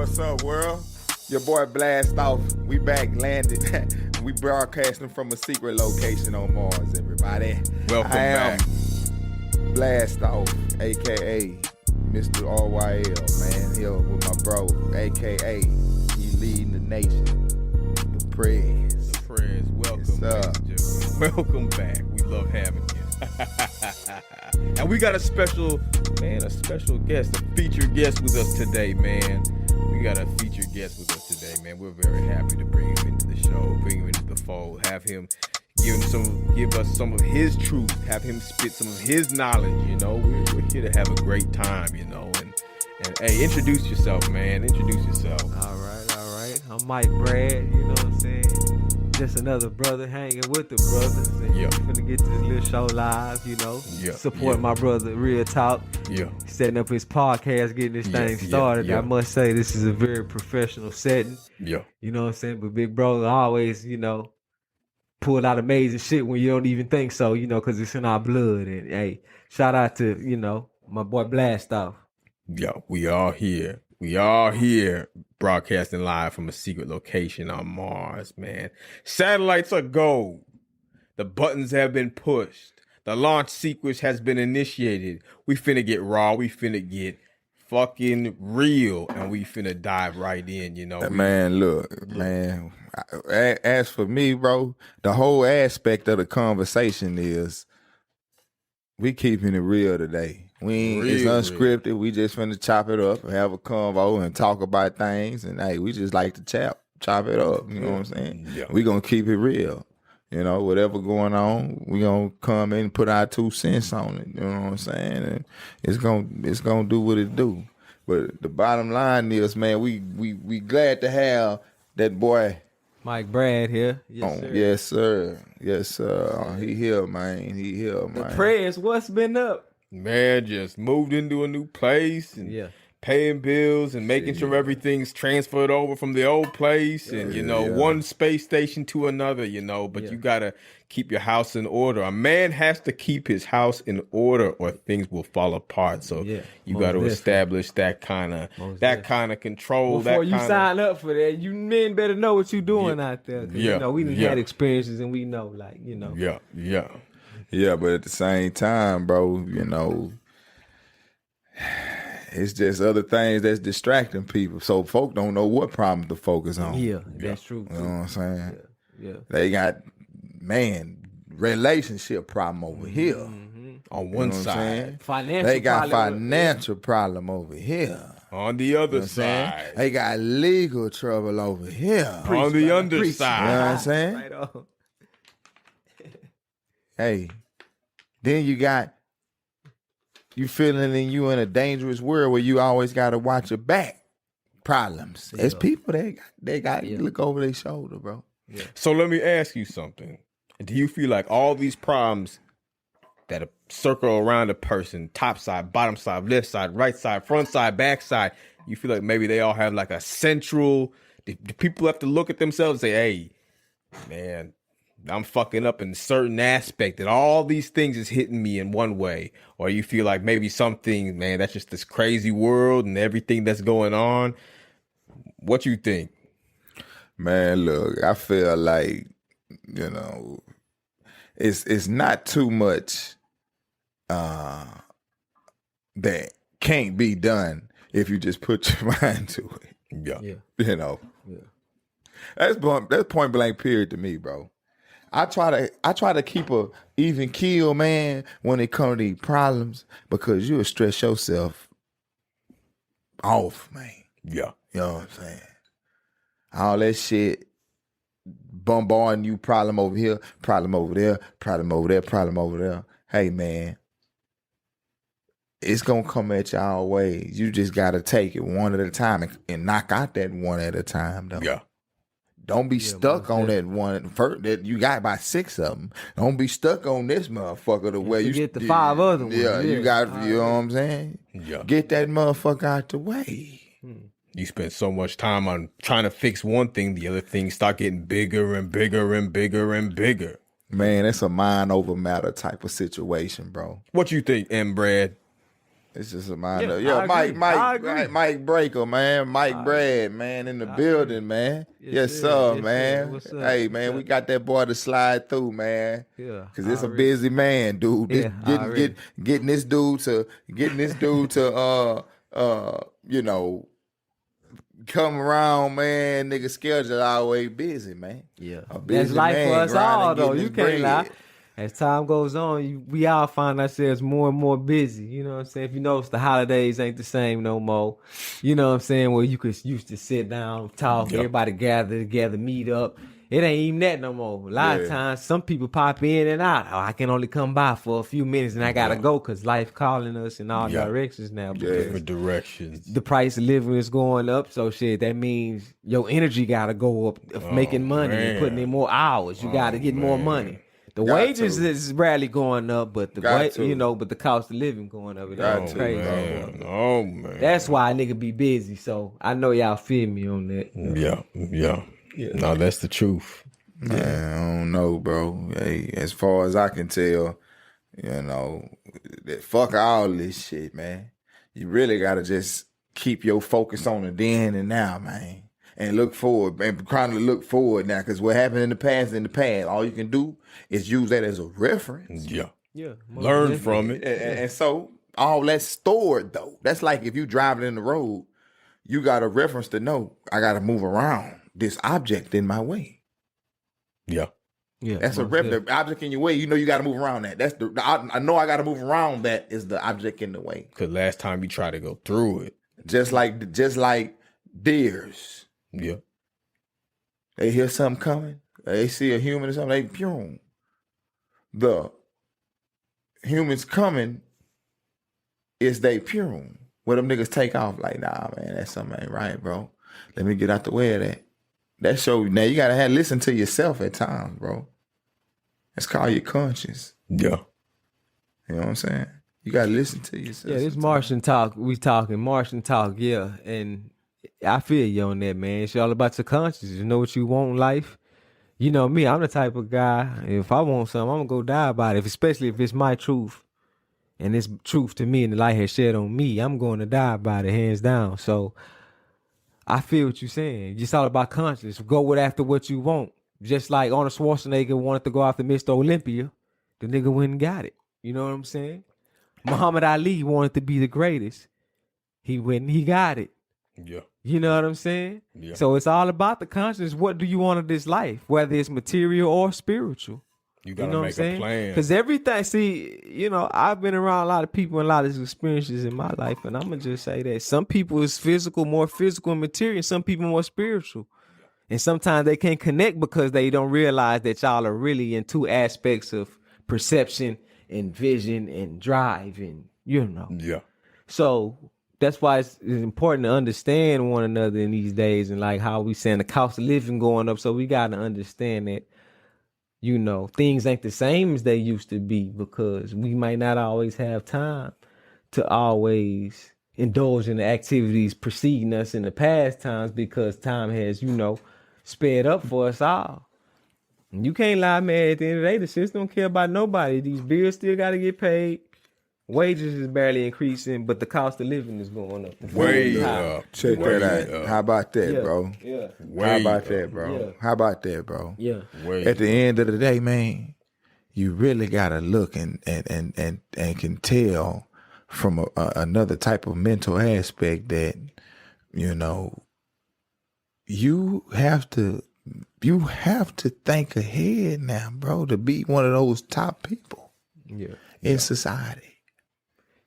What's up, world? Your boy Blastoff. We back, landed. We broadcasting from a secret location on Mars, everybody. Welcome back. Blastoff, a.k.a. Mr. RYL, man. Here with my bro, a.k.a. he leading the nation. The Prez. The Prez. Welcome, yes, welcome back. We love having you. And we got a special guest, a featured guest with us today, man. We got a featured guest with us today, man. We're very happy to bring him into the show, bring him into the fold, have him give us some of his truth, have him spit some of his knowledge. You know, we're here to have a great time, you know. And hey, introduce yourself, man. Introduce yourself. All right. I'm Mike Brad. You know what I'm saying? Just another brother hanging with the brothers. And yeah. Finna get to this little show live, you know. Yeah. Support my brother, Ryl Talk. Yeah. Setting up his podcast, getting this thing started. Yeah. I must say, this is a very professional setting. Yeah. You know what I'm saying? But big brother always, you know, pull out amazing shit when you don't even think so, you know, because it's in our blood. And hey, shout out to, you know, my boy Blastoff. Yo, we are here. We are here broadcasting live from a secret location on Mars, man. Satellites are go. The buttons have been pushed. The launch sequence has been initiated. We finna get raw. We finna get fucking real. And we finna dive right in, you know. Man, look, man. As for me, bro, the whole aspect of the conversation is we keeping it real today. It's unscripted. Real. We just finna chop it up and have a convo and talk about things. And hey, we just like to chop it up. You know what I'm saying? Yeah. We gonna keep it real. You know, whatever going on, we gonna come in and put our 2 cents on it. You know what I'm saying? And it's gonna do what it do. But the bottom line is, man, we glad to have that boy Mike Brad here. Yes, sir. Yes, sir. He here, man. The Prez, what's been up? Man, just moved into a new place and paying bills and making sure everything's transferred over from the old place and, you know, one space station to another, you know, but you got to keep your house in order. A man has to keep his house in order or things will fall apart. So you got to establish that kind of control. Before you sign up for that, you men better know what you're doing out there. You know, we done had experiences and we know, like, you know. Yeah, but at the same time, bro, you know, it's just other things that's distracting people. So folk don't know what problem to focus on. Yeah, that's true. You know what I'm saying? Yeah. They got, relationship problem over here. Mm-hmm. On one side. They got financial problem over here. On the other side. They got legal trouble over here. On the underside. You know what I'm saying? Right on. Hey, then you feeling you in a dangerous world where you always got to watch your back. Problems. It's people they got to look over their shoulder, bro. Yeah. So let me ask you something. Do you feel like all these problems that circle around a person, top side, bottom side, left side, right side, front side, back side, you feel like maybe they all have like a central, do people have to look at themselves and say, hey, man, I'm fucking up in a certain aspect that all these things is hitting me in one way? Or you feel like maybe something, man, that's just this crazy world and everything that's going on? What you think? Man, look, I feel like, you know, it's not too much that can't be done if you just put your mind to it. Yeah. You know. Yeah. That's point blank period to me, bro. I try to keep a even keel, man, when it comes to these problems, because you'll stress yourself off, man. Yeah. You know what I'm saying? All that shit bombarding you, problem over here, problem over there, problem over there, problem over there. Hey, man, it's going to come at y'all ways. You just got to take it one at a time and knock out that one at a time, though. Yeah. Don't be stuck on that one first, that you got about 6 of them. Don't be stuck on this motherfucker the way you get the 5 other ones. Yeah, you got, you know what I'm saying? Yeah. Get that motherfucker out the way. You spend so much time on trying to fix one thing, the other things start getting bigger and bigger and bigger and bigger. Man, it's a mind over matter type of situation, bro. What you think, M. Brad? It's just a mind. Yeah, Yeah, I agree. Mike Breaker, man. Mike Brad, man, in the building, man. Yes, sir, Yes, man. sir. What's up? Hey, What's man, up? we got that boy to slide through, man. Yeah, Cause it's a already. busy man, dude. This, Yeah, already. getting this dude to you know, come around, man. Nigga schedule always busy, man. Yeah, A busy that's life man for us grinding, all, though. getting You his can't lie. bread. As time goes on, we all find ourselves more and more busy. You know what I'm saying? If you notice, the holidays ain't the same no more. You know what I'm saying? Where you could used to sit down, talk, everybody gather together, meet up. It ain't even that no more. A lot of times, some people pop in and out. Oh, I can only come by for a few minutes and I gotta go because life calling us in all directions now. Different directions. The price of living is going up, so shit, that means your energy gotta go up of making money and putting in more hours. You gotta get more money. The wages is rarely going up, but the but the cost of living going up. It's crazy. Man. Oh man. That's why a nigga be busy. So I know y'all feel me on that. Yeah. No, that's the truth. Man, I don't know, bro. Hey, as far as I can tell, you know, fuck all this shit, man. You really gotta just keep your focus on the then and now, man. And look forward, and trying to look forward now, because what happened in the past. All you can do is use that as a reference. Yeah. Learn from it. And so all that's stored, though. That's like if you driving in the road, you got a reference to know, I got to move around this object in my way. Yeah. That's a reference. The object in your way, you know you got to move around that. That's I know I got to move around that is the object in the way. Because last time you tried to go through it. Just like deers. Yeah. They hear something coming. They see a human or something. They pew. The humans coming is they pew. Where them niggas take off like, nah, man, that something ain't right, bro. Let me get out the way of that. That show now you gotta listen to yourself at times, bro. That's called your conscience. Yeah. You know what I'm saying? You gotta listen to yourself. Yeah, this Martian talk. We talking Martian talk. Yeah, and I feel you on that, man. It's all about your conscience. You know what you want in life. You know me, I'm the type of guy, if I want something, I'm gonna go die about it. Especially if it's my truth. And it's truth to me and the light has shed on me, I'm going to die about it, hands down. So I feel what you're saying. It's all about conscience. Go after what you want. Just like Arnold Schwarzenegger wanted to go after Mr. Olympia, the nigga went and got it. You know what I'm saying? Muhammad Ali wanted to be the greatest. He went and he got it. Yeah. You know what I'm saying? Yeah. So it's all about the conscience. What do you want of this life? Whether it's material or spiritual. You gotta know make a plan. Because everything, see, you know, I've been around a lot of people and a lot of experiences in my life, and I'm gonna just say that some people is more physical and material, and some people more spiritual. And sometimes they can't connect because they don't realize that y'all are really in two aspects of perception and vision and drive, and you know. Yeah. So that's why it's important to understand one another in these days, and like how we saying the cost of living going up. So we gotta understand that, you know, things ain't the same as they used to be because we might not always have time to always indulge in the activities preceding us in the past times because time has, you know, sped up for us all. And you can't lie, man. At the end of the day, the system don't care about nobody. These bills still got to get paid. Wages is barely increasing, but the cost of living is going up. Way up. Check that out. How about that, bro? Yeah. How about that, bro? Yeah. How about that, bro? Yeah. At the end of the day, man, you really gotta look and can tell from another type of mental aspect that, you know, you have to think ahead now, bro, to be one of those top people in society.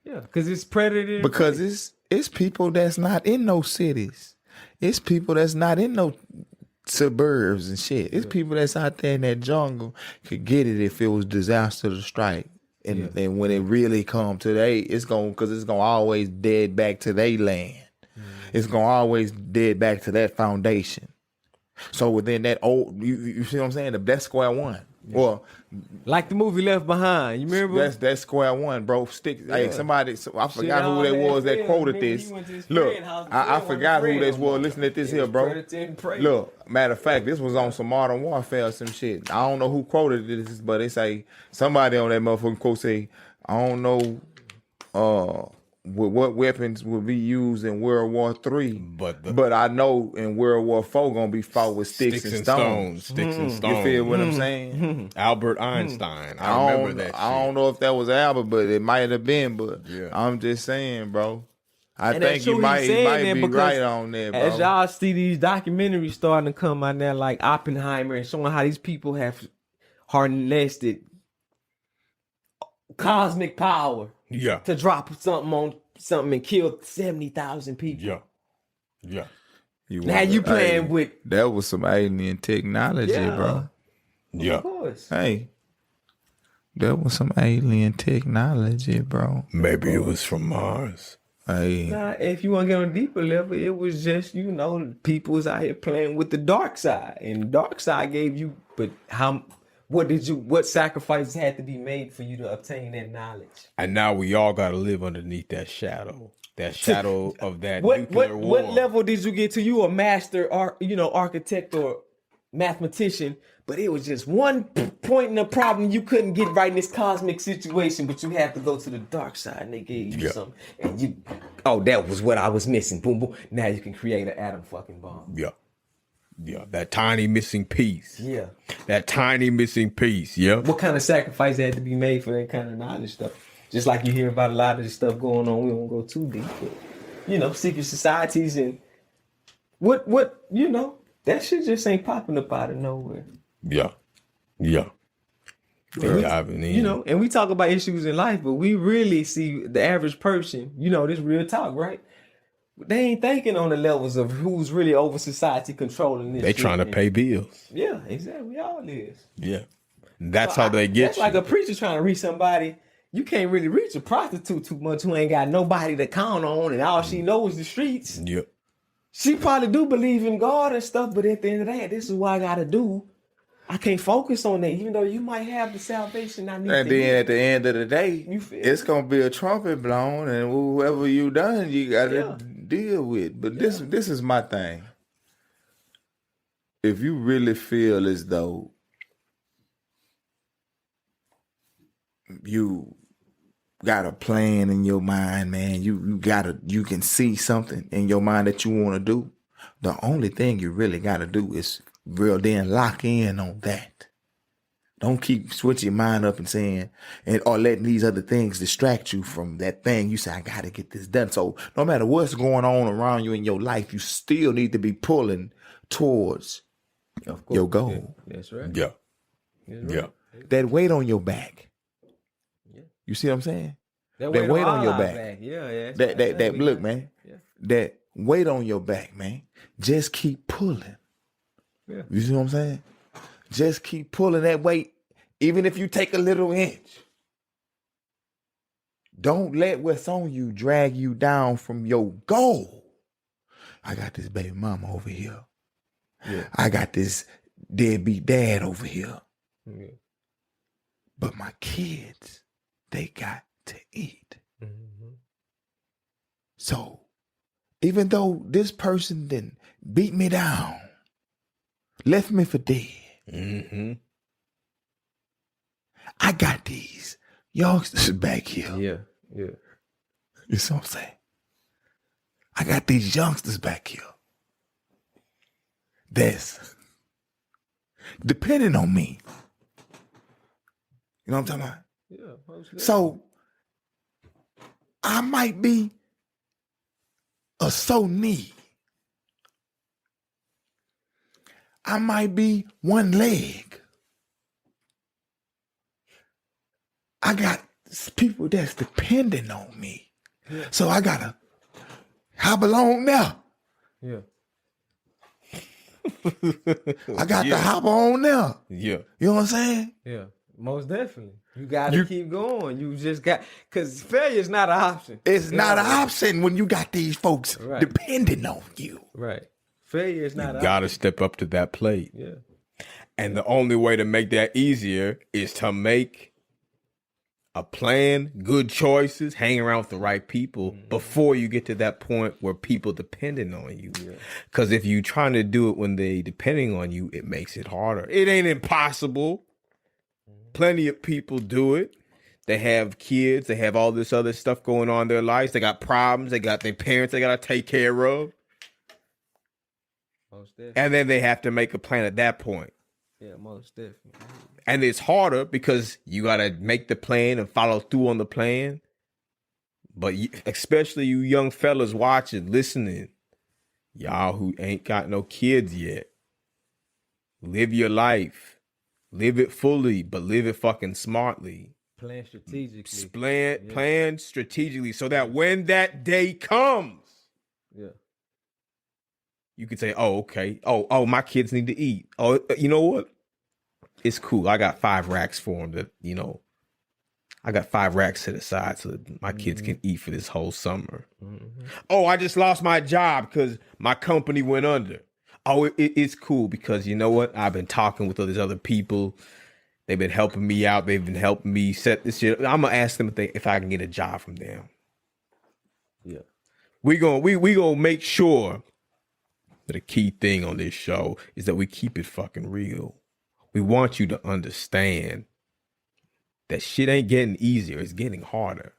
Yeah, because it's predator. Because it's people that's not in those cities. It's people that's not in no suburbs and shit. It's people that's out there in that jungle could get it if it was disaster to strike. And when it really come to it's gonna always dead back to their land. It's gonna always dead back to that foundation. So within that old, you see what I'm saying? That's square one. Well, like the movie Left Behind, you remember? That's square one, bro. Hey, somebody, I forgot who that was that quoted this. Look, I forgot who this was. Listen to this here, bro. Look, matter of fact, this was on some Modern Warfare or some shit. I don't know who quoted this, but they say somebody on that motherfucking quote say, I don't know what weapons will be used in World War III. But I know in World War IV gonna be fought with sticks and stones. Sticks and stones. You feel what I'm saying? Albert Einstein. I remember that. I don't know if that was Albert, but it might have been. But I'm just saying, bro. I think you might be right on that, bro. As y'all see these documentaries starting to come out now, like Oppenheimer, and showing how these people have harnessed cosmic power. Yeah. To drop something on something and kill 70,000 people. Yeah. Now you playing with that was some alien technology, bro. Yeah. Of course. Hey. That was some alien technology, bro. Maybe it was from Mars. Hey. Nah, if you want to get on a deeper level, it was just, people was out here playing with the dark side. And the dark side gave you, but what sacrifices had to be made for you to obtain that knowledge? And now we all got to live underneath that shadow. That shadow of that nuclear war. What level did you get to? You a master, architect or mathematician, but it was just one point in the problem you couldn't get right in this cosmic situation, but you have to go to the dark side and they gave you something. And that was what I was missing. Boom, boom. Now you can create an atom fucking bomb. Yeah. That tiny missing piece. Yeah. That tiny missing piece. Yeah. What kind of sacrifice had to be made for that kind of knowledge stuff? Just like you hear about a lot of the stuff going on. We won't go too deep, but secret societies and what that shit just ain't popping up out of nowhere. Yeah. Diving in. And we talk about issues in life, but we really see the average person, this real talk, right? They ain't thinking on the levels of who's really over society controlling this. They trying to pay bills. Yeah, exactly. We all is. Yeah. That's how they get that's like a preacher trying to reach somebody. You can't really reach a prostitute too much who ain't got nobody to count on and all she knows is the streets. Yep. She probably do believe in God and stuff, but at the end of the day, this is what I gotta do. I can't focus on that, even though you might have the salvation I need. And then at the end of the day, it's gonna be a trumpet blown, and whoever you done, you gotta deal with. But this is my thing. If you really feel as though you got a plan in your mind, man, you can see something in your mind that you want to do. The only thing you really got to do is then lock in on that. Don't keep switching your mind up and saying, or letting these other things distract you from that thing. You say, I got to get this done. So no matter what's going on around you in your life, you still need to be pulling towards your goal. Yeah, that's right. Yeah. Right. That weight on your back. Yeah. You see what I'm saying? That weight on your back. Yeah. That look, man. Yeah. That weight on your back, man. Just keep pulling. Yeah. You see what I'm saying? Just keep pulling that weight, even if you take a little inch. Don't let what's on you drag you down from your goal. I got this baby mama over here. Yeah. I got this deadbeat dad over here. Yeah. But my kids, they got to eat. Mm-hmm. So, even though this person didn't beat me down, left me for dead, mm-hmm. I got these youngsters back here. Yeah. You see what I'm saying? I got these youngsters back here that's depending on me. You know what I'm talking about? Yeah. So I might be a sore knee. I might be one leg. I got people that's depending on me. Yeah. So I gotta hobble on now. Yeah. I got to hobble on now. Yeah. You know what I'm saying? Yeah. Most definitely. You gotta keep going. You just got, because failure is not an option. It's not an option when you got these folks depending on you. Right. Failure is not an option. You gotta step up to that plate. Yeah. And the only way to make that easier is to make a plan, good choices, hang around with the right people before you get to that point where people depending on you. Because if you trying to do it when they depending on you, it makes it harder. It ain't impossible. Plenty of people do it. They have kids. They have all this other stuff going on in their lives. They got problems. They got their parents they got to take care of. Most definitely. And then they have to make a plan at that point. Yeah, most definitely. And it's harder because you got to make the plan and follow through on the plan. But especially you young fellas watching, listening, y'all who ain't got no kids yet, live your life. Live it fully, but live it fucking smartly. Plan strategically. Plan strategically so that when that day comes, you can say, oh, okay. Oh, my kids need to eat. Oh, you know what? It's cool. I got 5 racks for them that, I got 5 racks set aside so that my kids can eat for this whole summer. Mm-hmm. Oh, I just lost my job because my company went under. Oh, it's cool because you know what? I've been talking with all these other people. They've been helping me out. They've been helping me set this shit. I'm gonna ask them if I can get a job from them. Yeah, we gonna make sure that a key thing on this show is that we keep it fucking real. We want you to understand that shit ain't getting easier. It's getting harder.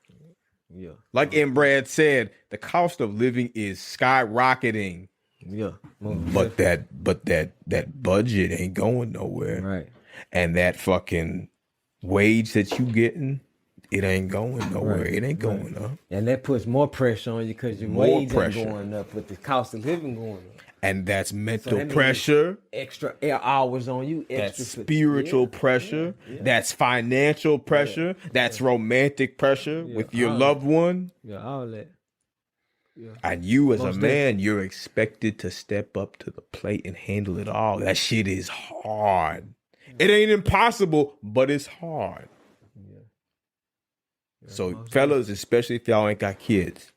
Yeah, like Brad said, the cost of living is skyrocketing. Yeah, but that budget ain't going nowhere. Right. And that fucking wage that you getting, it ain't going nowhere. Right. It ain't going up. And that puts more pressure on you because your wage ain't going up, but the cost of living going up. And that's mental pressure. Extra hours on you. That's spiritual pressure. Yeah. That's financial pressure. Yeah. That's romantic pressure with your loved one. Yeah, all that. Yeah. And you as a man, you're expected to step up to the plate and handle it all. That shit is hard. It ain't impossible, but it's hard. Yeah. So fellas, especially if y'all ain't got kids,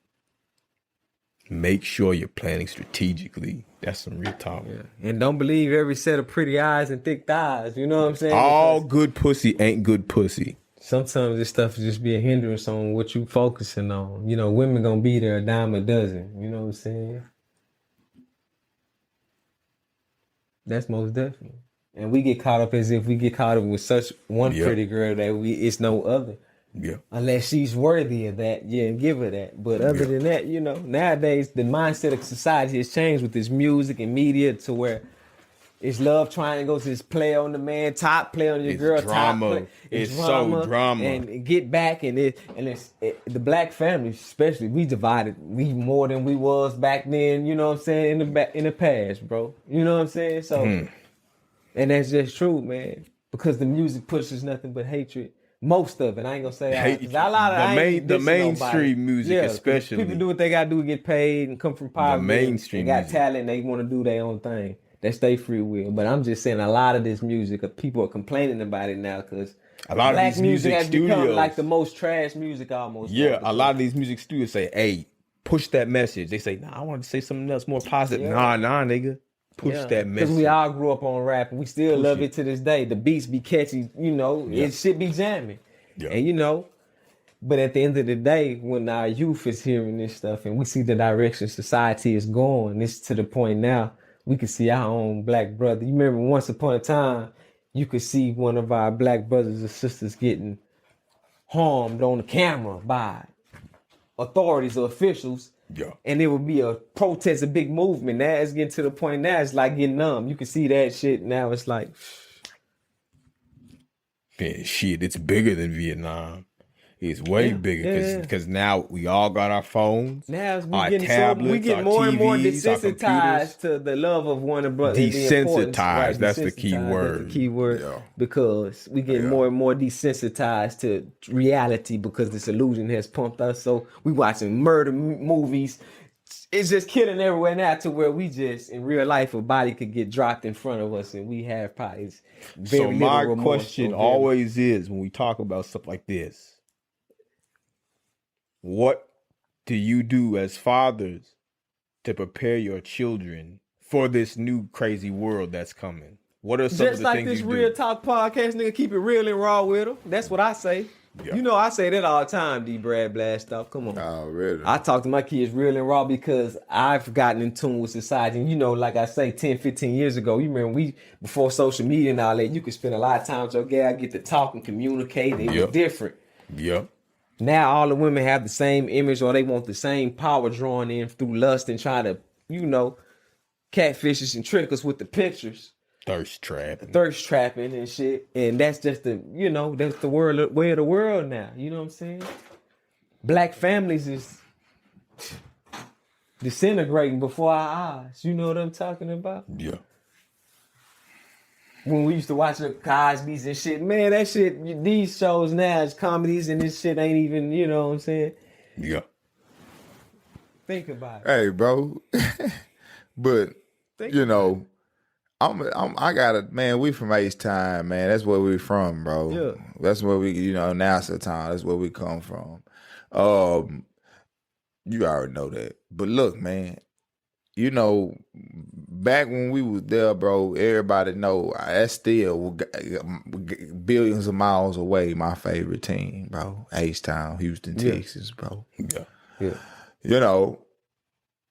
make sure you're planning strategically. That's some real talk. Yeah. And don't believe every set of pretty eyes and thick thighs. You know what I'm saying? All good pussy ain't good pussy. Sometimes this stuff is just be a hindrance on what you focusing on. Women gonna be there a dime a dozen. You know what I'm saying? That's most definitely. And we get caught up as if we get caught up with such one pretty girl that it's no other. Yeah. Unless she's worthy of that, and give her that. But other than that, nowadays the mindset of society has changed with this music and media to where it's love triangles, it's play on the man top, play on your girl drama. top. It's so drama. And get back and it's the black family especially, we divided. We more than we was back then, you know what I'm saying, in the past, bro. You know what I'm saying? So and that's just true, man. Because the music pushes nothing but hatred. Most of it, I ain't gonna say the mainstream music, especially. People do what they gotta do to get paid and come from poverty. The mainstream they got talent, they want to do their own thing. That's their free will. But I'm just saying, a lot of this music, people are complaining about it now because a lot of these music has studios become like the most trash music almost. Yeah, a lot of these music studios say, "Hey, push that message." They say, "Nah, I want to say something else more positive." Yeah. Nah, nigga. Push that message. Because we all grew up on rap and we still love it to this day. The beats be catchy, it should be jamming. Yeah. And but at the end of the day, when our youth is hearing this stuff and we see the direction society is going, it's to the point now we can see our own black brother. You remember once upon a time, you could see one of our black brothers or sisters getting harmed on the camera by authorities or officials. Yeah. And it would be a protest, a big movement. Now it's getting to the point now it's like getting numb. You can see that shit now. It's like, man, shit, it's bigger than Vietnam. It's way bigger because now we all got our phones, now our tablets, we get more and more desensitized to the love of one another. Desensitized, that's the key word. That's the key word because we get more and more desensitized to reality because this illusion has pumped us. So we watching murder movies. It's just killing everywhere now to where we just, in real life, a body could get dropped in front of us and we have probably very little remorse. So my question always is when we talk about stuff like this, what do you do as fathers to prepare your children for this new crazy world that's coming? What are some of the things you do? Just like this Ryl Talk Podcast, nigga, keep it real and raw with them. That's what I say. Yeah. I say that all the time, D. Brad Blastoff. Come on. Oh, really? I talk to my kids real and raw because I've gotten in tune with society. And like I say, 10, 15 years ago, you remember before social media and all that, you could spend a lot of time with your gal, get to talk and communicate. It was different. Yeah. Now all the women have the same image, or they want the same power drawn in through lust and try to, catfish us and trick us with the pictures. Thirst trapping and shit. And that's just that's the way of the world now. You know what I'm saying? Black families is disintegrating before our eyes. You know what I'm talking about? Yeah. When we used to watch the Cosby's and shit, man, that shit, these shows now is comedies and this shit ain't even, you know what I'm saying? Yeah. Think about it. Hey, bro. But, I gotta, man, we from H-Time, man. That's where we from, bro. Yeah. That's where we, NASA time. That's where we come from. You already know that. But look, man, back when we was there, bro, everybody know that's still billions of miles away, my favorite team, bro. H-Town, Houston, Texas, bro. Yeah.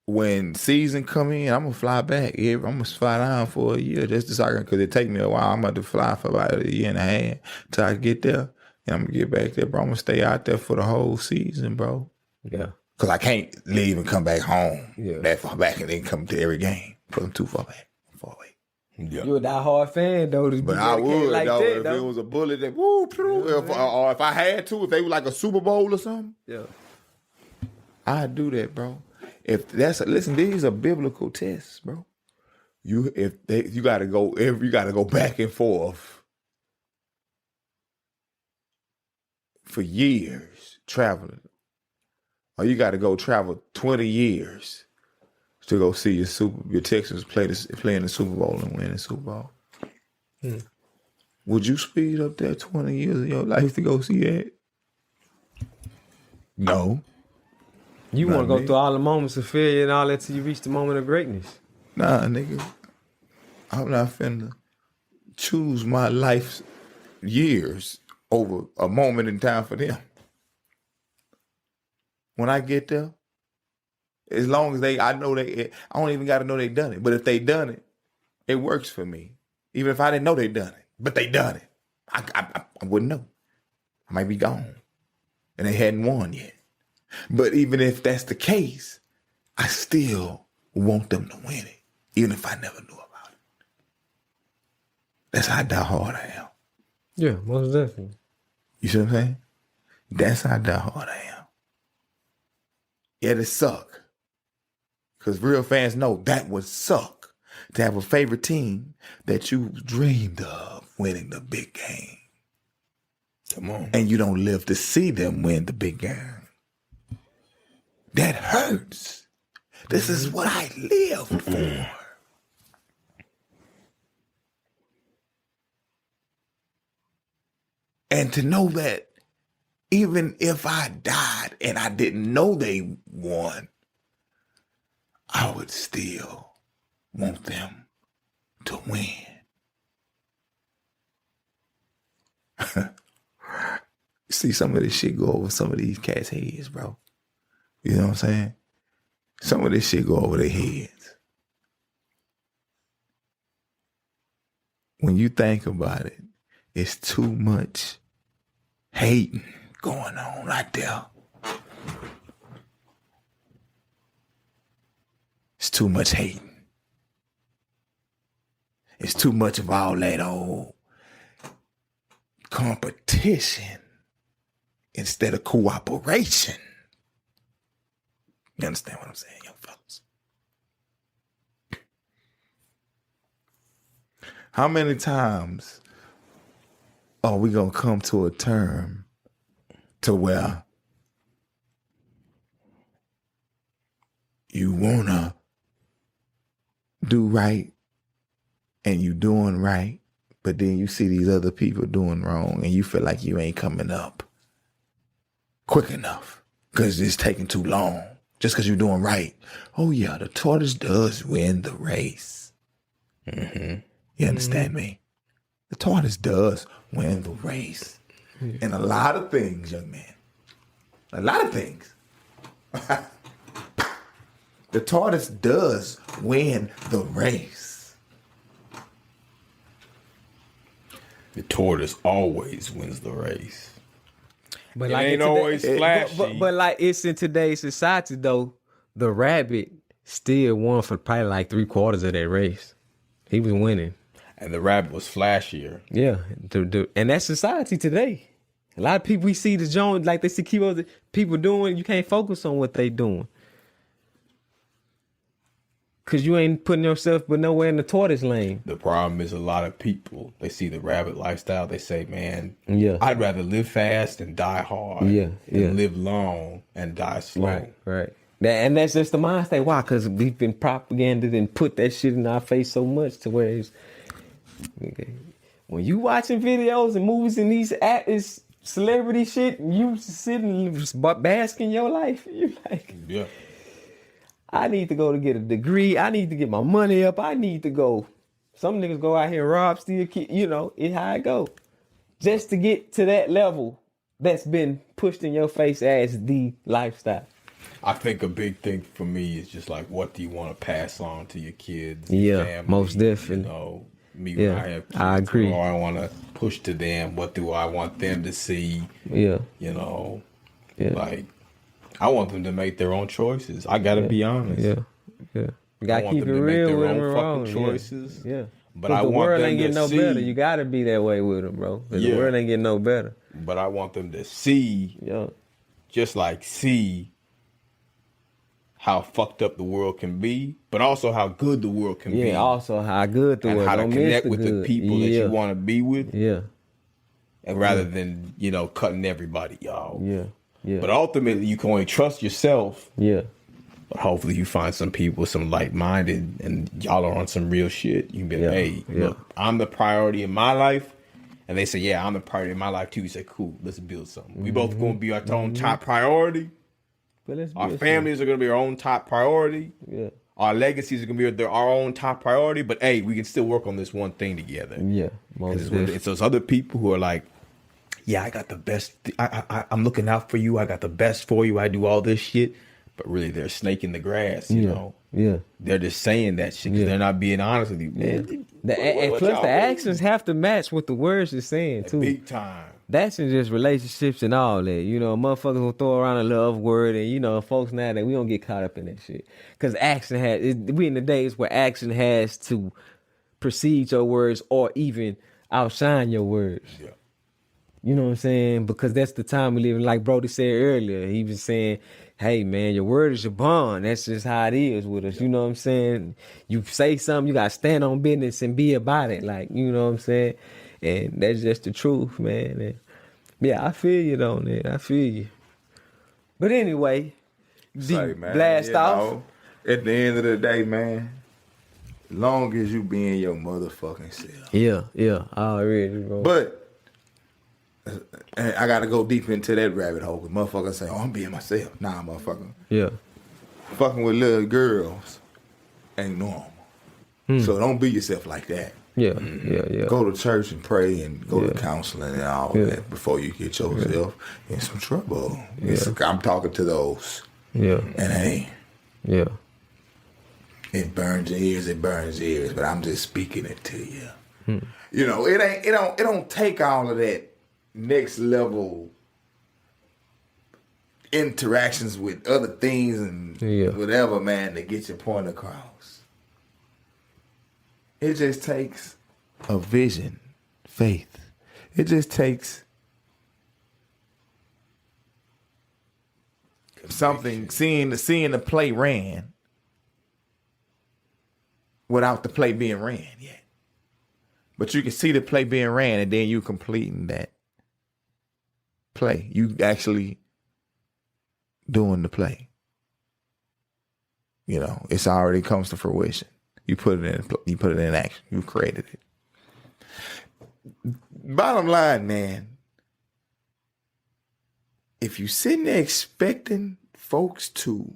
When season come in, I'm gonna fly back. I'm gonna fly down for a year just to soccer because it take me a while. I'm about to fly for about a year and a half till I get there, and I'm gonna get back there, bro. I'm gonna stay out there for the whole season, bro. Yeah. Cause I can't leave and come back home that far back and then come to every game. Cause I'm too far back, far away. Yeah. You're a diehard fan though. But I would like though that, if though. it was a bullet that or if I had to, if they were like a Super Bowl or something. Yeah. I'd do that, bro. Listen, these are biblical tests, bro. You gotta go back and forth for years traveling. Or you gotta go travel 20 years to go see your Texans play in the Super Bowl and win the Super Bowl. Would you speed up that 20 years of your life to go see that? No. You want to go through all the moments of failure and all that till you reach the moment of greatness. Nah, nigga. I'm not finna choose my life's years over a moment in time for them. When I get there, as long as I don't even got to know they done it. But if they done it, it works for me. Even if I didn't know they done it, but they done it. I wouldn't know. I might be gone. And they hadn't won yet. But even if that's the case, I still want them to win it, even if I never knew about it. That's how diehard I am. Yeah, most definitely. You see what I'm saying? That's how diehard I am. Yeah, it suck. Because real fans know that would suck to have a favorite team that you dreamed of winning the big game. Come on. And you don't live to see them win the big game. That hurts. This is what I lived for. And to know that even if I died and I didn't know they won, I would still want them to win. See some of this shit go over some of these cats' heads, bro. You know what I'm saying? Some of this shit go over their heads. When you think about it, it's too much hating going on right there. It's too much hating. It's too much of all that old competition instead of cooperation. You understand what I'm saying, young fellas? How many times are we going to come to a term to where you want to do right and you doing right, but then you see these other people doing wrong and you feel like you ain't coming up quick enough because it's taking too long? Just because you're doing right. Oh, yeah, the tortoise does win the race. Mm-hmm. You understand me? The tortoise does win the race. And a lot of things, young man. A lot of things. The tortoise does win the race. The tortoise always wins the race. But it like ain't in today- always flashy. But like it's in today's society though, the rabbit still won for probably like 3/4 of that race. He was winning. And the rabbit was flashier. Yeah, and that's society today. A lot of people we see the Jones like they see people doing. You can't focus on what they doing because you ain't putting yourself but nowhere in the tortoise lane. The problem is a lot of people, they see the rabbit lifestyle. They say, man, Yeah. I'd rather live fast and die hard than live long and die slow. Right. And that's just the mind state. Why? Because we've been propagandized and put that shit in our face so much to where it's, when you watching videos and movies and these actors, celebrity shit, you sitting basking your life. You like, Yeah. I need to go to get a degree. I need to get my money up. I need to go. Some niggas go out here and rob, steal, it's how it go. Just to get to that level that's been pushed in your face as the lifestyle. I think a big thing for me is just like, what do you want to pass on to your kids? Yeah, your family, most definitely. Me Yeah, when I have kids, I agree. what do I want to push to them? What do I want them to see? Yeah. Like, I want them to make their own choices. I got to be honest. Yeah. You I gotta want keep it them to make real their with own them fucking wrong. choices. Yeah. But 'Cause I the want world them ain't to getting no see, better. You gotta be that way with them, bro. 'Cause Yeah. The world ain't getting no better. but I want them to see, see how fucked up the world can be, but also how good the world can be. Yeah, also how good the and world. how to Don't miss connect the with good. the people that you want to be with. Yeah. And rather than, cutting everybody off. Yeah. But ultimately, you can only trust yourself. Yeah. But hopefully you find some people, some like-minded, and y'all are on some real shit. You can be like, hey, look, I'm the priority in my life. And they say, yeah, I'm the priority in my life too. You say, cool, let's build something. We both going to be our own top priority. But Our families are going to be our own top priority. Yeah. Our legacies are going to be our own top priority. But hey, we can still work on this one thing together. Yeah. It's those other people who are like, yeah, I got the best. I'm looking out for you. I got the best for you. I do all this shit. But really, they're a snake in the grass, you know? Yeah. They're just saying that shit because they're not being honest with you. Man, And plus, the actions have to match what the words are saying, too. Big time. That's in just relationships and all that. Motherfuckers will throw around a love word and, folks now that we don't get caught up in that shit. Because we in the days where action has to precede your words or even outshine your words. Yeah. You know what I'm saying? Because that's the time we live in. Like Brody said earlier, he was saying, hey, man, your word is your bond. That's just how it is with us. You know what I'm saying? You say something, you got to stand on business and be about it. Like, you know what I'm saying? And that's just the truth, man. And yeah, I feel you on that. I feel you. But anyway, Blastoff. At the end of the day, man, as long as you being your motherfucking self. Yeah, already, bro. But and I gotta go deep into that rabbit hole. Cause motherfuckers say, "Oh, I'm being myself." Nah, motherfucker. Yeah. Fucking with little girls ain't normal. So don't be yourself like that. Yeah. Go to church and pray and go to counseling and all that before you get yourself in some trouble. I'm talking to those. Yeah. And hey. Yeah. It burns your ears, but I'm just speaking it to you. It don't take all of that next level interactions with other things and whatever, man, to get your point across. It just takes a vision, faith. It just takes something, seeing the play ran without the play being ran yet. But you can see the play being ran and then you completing that play. You actually doing the play. It's already comes to fruition. You put it in action. You created it. Bottom line, man, if you sitting there expecting folks to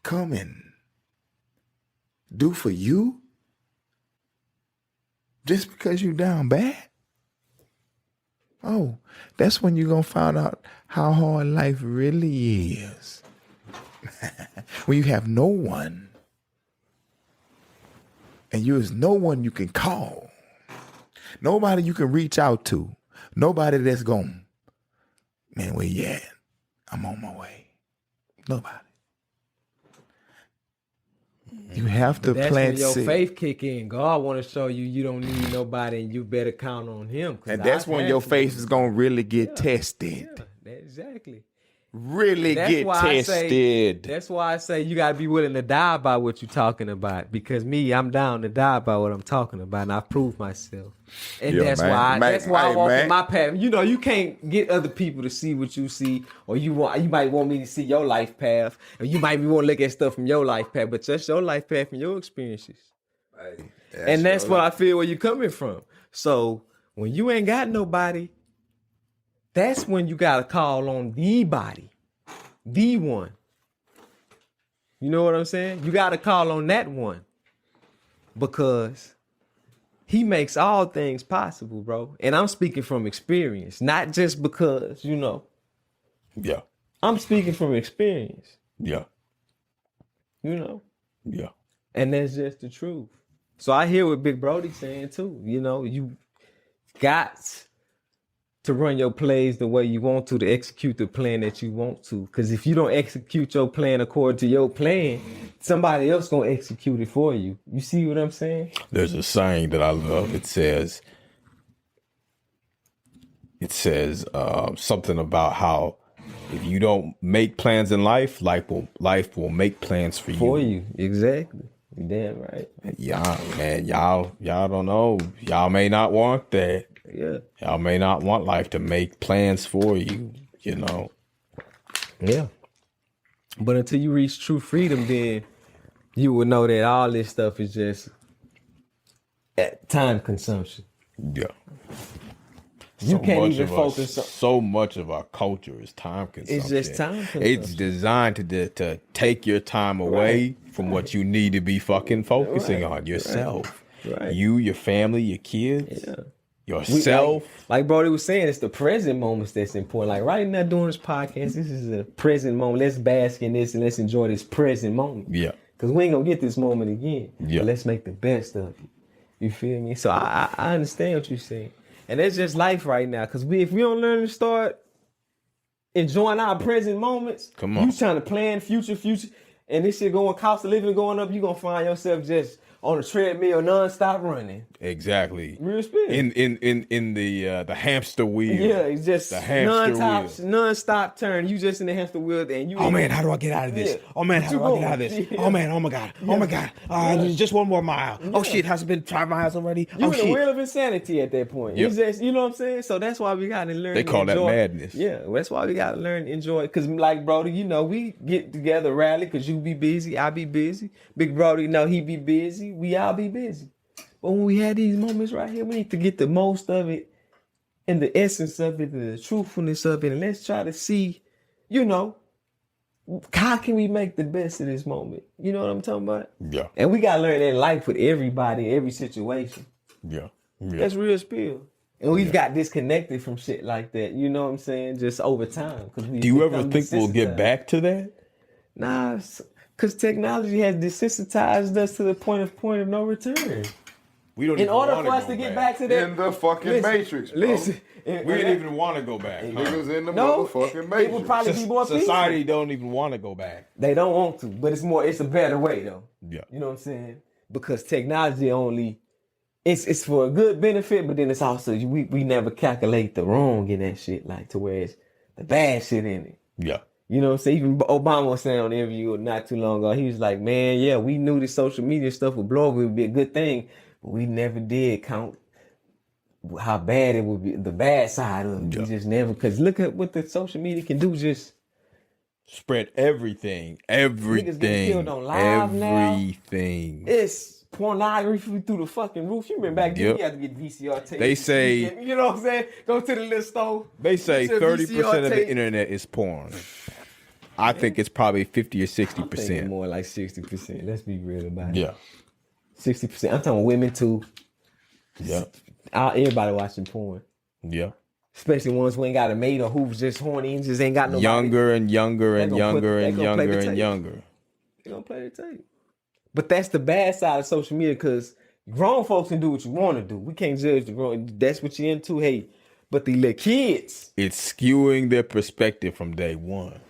come and do for you just because you down bad, that's when you're going to find out how hard life really is. When you have no one, and there's no one you can call, nobody you can reach out to, nobody that's going to man, where you at? I'm on my way. Nobody. You have to That's plant when your seed. faith kick in. God want to show you don't need nobody, and you better count on Him. And that's when your faith is gonna really get tested. Yeah, exactly. Really get tested. That's why I say you gotta be willing to die by what you're talking about. Because me, I'm down to die by what I'm talking about, and I prove myself. And Yeah, that's man. why I walk man. in my path. You know, you can't get other people to see what you see, or you might want me to see your life path, or you might want to look at stuff from your life path, but just your life path and your experiences. And that's what I feel where you're coming from. So when you ain't got nobody, that's when you gotta call on the body, the one. You know what I'm saying? You gotta call on that one because he makes all things possible, bro. And I'm speaking from experience, not just because, you know. Yeah. I'm speaking from experience, Yeah. you know. Yeah. And that's just the truth. So I hear what Big Brody's saying too. You know, you got to run your plays the way you want to execute the plan that you want to. Because if you don't execute your plan according to your plan, somebody else gonna execute it for you. You see what I'm saying? There's a saying that I love. It says something about how if you don't make plans in life, life will make plans for you. For you, exactly. You damn right. Yeah, man, y'all don't know. Y'all may not want that. Yeah. Y'all may not want life to make plans for you, you know. Yeah. But until you reach true freedom, then you will know that all this stuff is just time consumption. Yeah. You can't even focus on. So much of our culture is time consumption. It's just time consumption. It's designed to take your time away from what you need to be fucking focusing on yourself. Right. You, your family, your kids, Yeah. yourself. Like Brody was saying, it's the present moments that's important. Like right now doing this podcast, this is a present moment. Let's bask in this and let's enjoy this present moment. Yeah. Because we ain't going to get this moment again. Yeah. But let's make the best of it. You feel me? So I understand what you're saying. And that's just life right now. Because if we don't learn to start enjoying our present moments, Come on. you trying to plan future, and this shit going, cost of living going up, you going to find yourself just on a treadmill, non-stop running. Exactly. Real spirit. In the hamster wheel. Yeah, it's just the hamster wheel. non-stop turn. You just in the hamster wheel, and you. Oh man, how do I get out of this? Yeah. Oh man, how do I get out of this? Yeah. Oh man, oh my god, oh my god. Just one more mile. Oh shit, has it been 5 miles already? You Oh in the shit. wheel of insanity at that point. Yep. It's just, you know what I'm saying? So that's why we gotta learn. They to call that enjoy. madness. Yeah, that's why we gotta learn to enjoy it. Cause like Brody, you know, we get together, rally, cause you be busy, I be busy. Big Brody, know he be busy, we all be busy. But when we had these moments right here, we need to get the most of it and the essence of it and the truthfulness of it. And let's try to see, you know, how can we make the best of this moment? You know what I'm talking about? Yeah. And we gotta learn that in life with everybody, every situation. Yeah. That's real spill. And we've got disconnected from shit like that. You know what I'm saying? Just over time. Do you ever think we'll get back to that? Nah, because technology has desensitized us to the point of no return. We don't. In even order wanna for us go to get back to that, In the fucking Matrix, bro. listen. we didn't even want to go back. Huh? Niggas in the No, motherfucking Matrix. it would probably be more peaceful. Society don't even want to go back. They don't want to, but it's a better way though. Yeah. You know what I'm saying? Because technology only, it's for a good benefit, but then it's also we never calculate the wrong in that shit, like to where it's the bad shit in it. Yeah. You know what I'm saying? Even Obama was saying on the interview not too long ago, he was like, man, yeah, we knew this social media stuff would blow up, it would be a good thing, but we never did count how bad it would be, the bad side of it. Yeah. We just never, because look at what the social media can do, just Spread everything. Niggas getting killed on live now. Everything. it's pornography through the fucking roof. You remember back then, Yep. you had to get VCR tapes. They say- you know what I'm saying? Go to the little store. They say Get your 30% VCR of the tape. internet is porn. I think it's probably 50 or I'm thinking 60%. more like 60%. Let's be real about it. Yeah. 60%. I'm talking women too. Yeah. Everybody watching porn. Yeah. Especially ones who ain't got a mate or who's just horny and just ain't got nobody. Younger and younger and They gonna put- younger they and gonna play younger the and tape. younger. They gonna play the tape. But that's the bad side of social media because grown folks can do what you want to do. We can't judge the grown. That's what you're into. Hey, But the little kids, It's skewing their perspective from day one.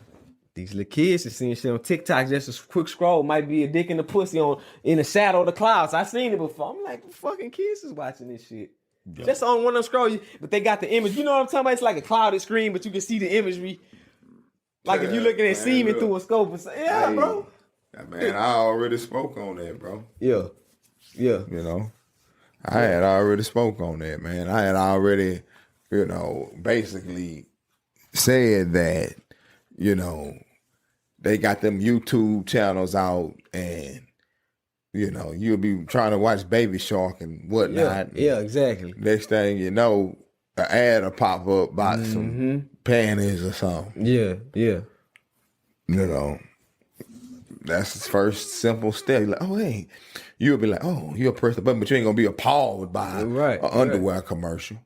these little kids are seeing shit on TikTok. Just a quick scroll might be a dick in the pussy in the shadow of the clouds. I seen it before. I'm like, fucking kids is watching this shit. Yep. Just on one of them scrolls, but they got the image. You know what I'm talking about? It's like a clouded screen, but you can see the imagery. Like if you're looking at semen through a scope and say, yeah, bro. Man, I already spoke on that, bro. Yeah. You know, I had already spoke on that, man. I had already, basically said that, they got them YouTube channels out and, you'll be trying to watch Baby Shark and whatnot. Yeah, exactly. Next thing you know, an ad will pop up about some panties or something. Yeah. That's the first simple step. Like, oh, hey, you'll be like, oh, you'll press the button, but you ain't gonna be appalled by an underwear commercial.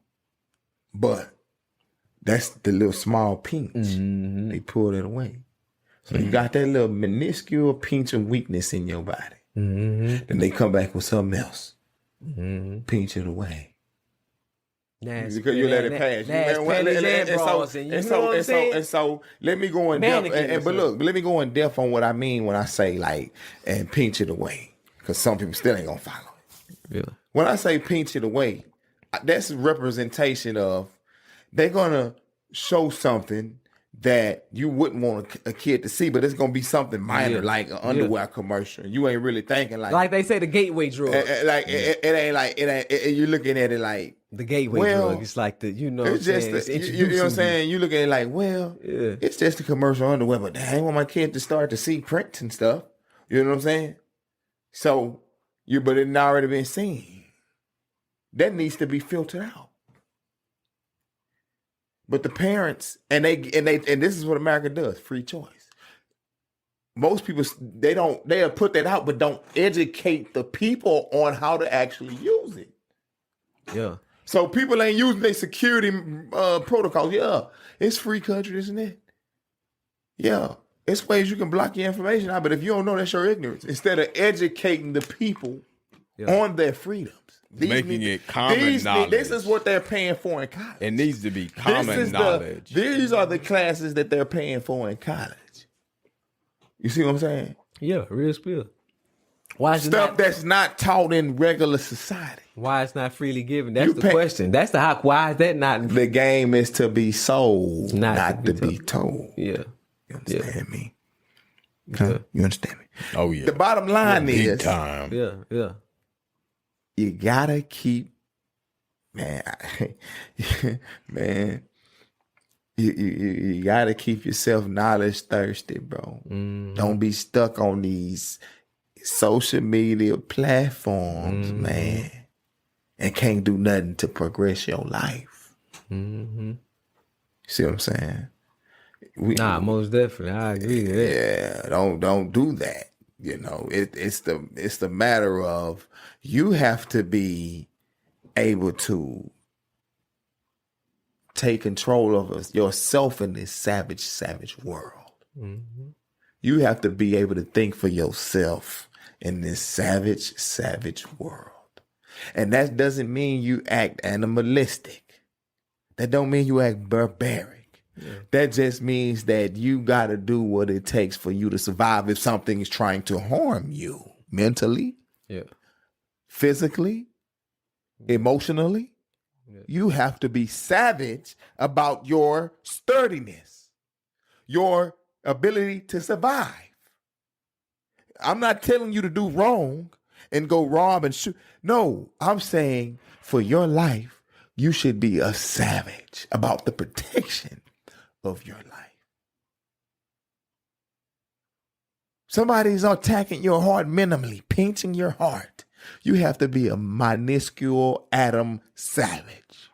But that's the little small pinch. They pulled it away. So you got that little minuscule pinch of weakness in your body. Then they come back with something else. Pinch it away. Because you let it pass. And so let me go in depth. But look, let me go in depth on what I mean when I say like and pinch it away. Because some people still ain't gonna follow it. Yeah. When I say pinch it away, that's a representation of they're gonna show something that you wouldn't want a kid to see, but it's gonna be something minor, like an underwear commercial. You ain't really thinking like they say the gateway drug. It ain't like you're looking at it like the gateway drug. It's like the you know what I'm saying? You know what I'm saying? You look at it like, it's just a commercial underwear, but I ain't want my kid to start to see prints and stuff. You know what I'm saying? So but it already been seen. That needs to be filtered out. But the parents and this is what America does, free choice. Most people they'll put that out, but don't educate the people on how to actually use it. Yeah. So people ain't using their security protocols. Yeah, it's free country, isn't it? Yeah, it's ways you can block your information out, but if you don't know, that's your ignorance. Instead of educating the people on their freedoms. Making it common knowledge. This is what they're paying for in college. It needs to be common knowledge. These are the classes that they're paying for in college. You see what I'm saying? Yeah, real spill. Why is stuff that's not taught in regular society? Why it's not freely given? That's the question. That's the why is that not? The game is to be sold, not to be told. Yeah. You understand me? Huh? You understand me? Oh yeah. The bottom line is big time. Yeah. You gotta keep, man. You gotta keep yourself knowledge thirsty, bro. Don't be stuck on these social media platforms, man, and can't do nothing to progress your life. See what I'm saying? Most definitely, I agree with that. Yeah, don't do that. You know, it's the matter of you have to be able to take control of yourself in this savage world. You have to be able to think for yourself in this savage world. And that doesn't mean you act animalistic. That don't mean you act barbaric. Yeah. That just means that you got to do what it takes for you to survive if something is trying to harm you mentally, physically, emotionally. Yeah. You have to be savage about your sturdiness, your ability to survive. I'm not telling you to do wrong and go rob and shoot. No, I'm saying for your life, you should be a savage about the protection of your life. Somebody's attacking your heart minimally, pinching your heart. You have to be a minuscule atom savage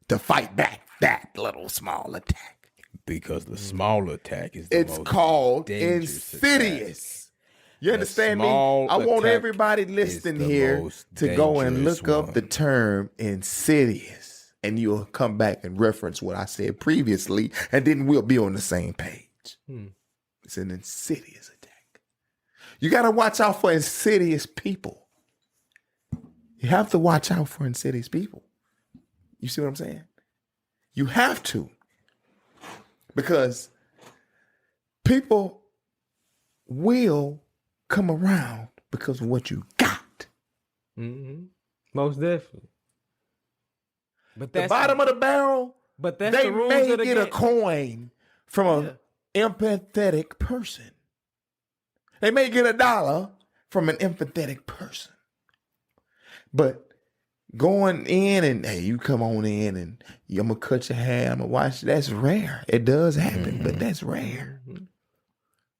to fight back that little small attack. Because the small attack is the it's most called insidious. Attack. You understand me? I want everybody listening here to go and look up the term insidious. And you'll come back and reference what I said previously, and then we'll be on the same page. It's an insidious attack. You got to watch out for insidious people. You have to watch out for insidious people. You see what I'm saying? You have to. Because people will come around because of what you got. Mm-hmm. Most definitely. But The that's bottom of the barrel, But that's they the rules may of the get a game. coin from an empathetic person. They may get $1 from an empathetic person. But going in and, hey, you come on in and I'm going to cut your hair, I'm going to watch, that's rare. It does happen, but that's rare.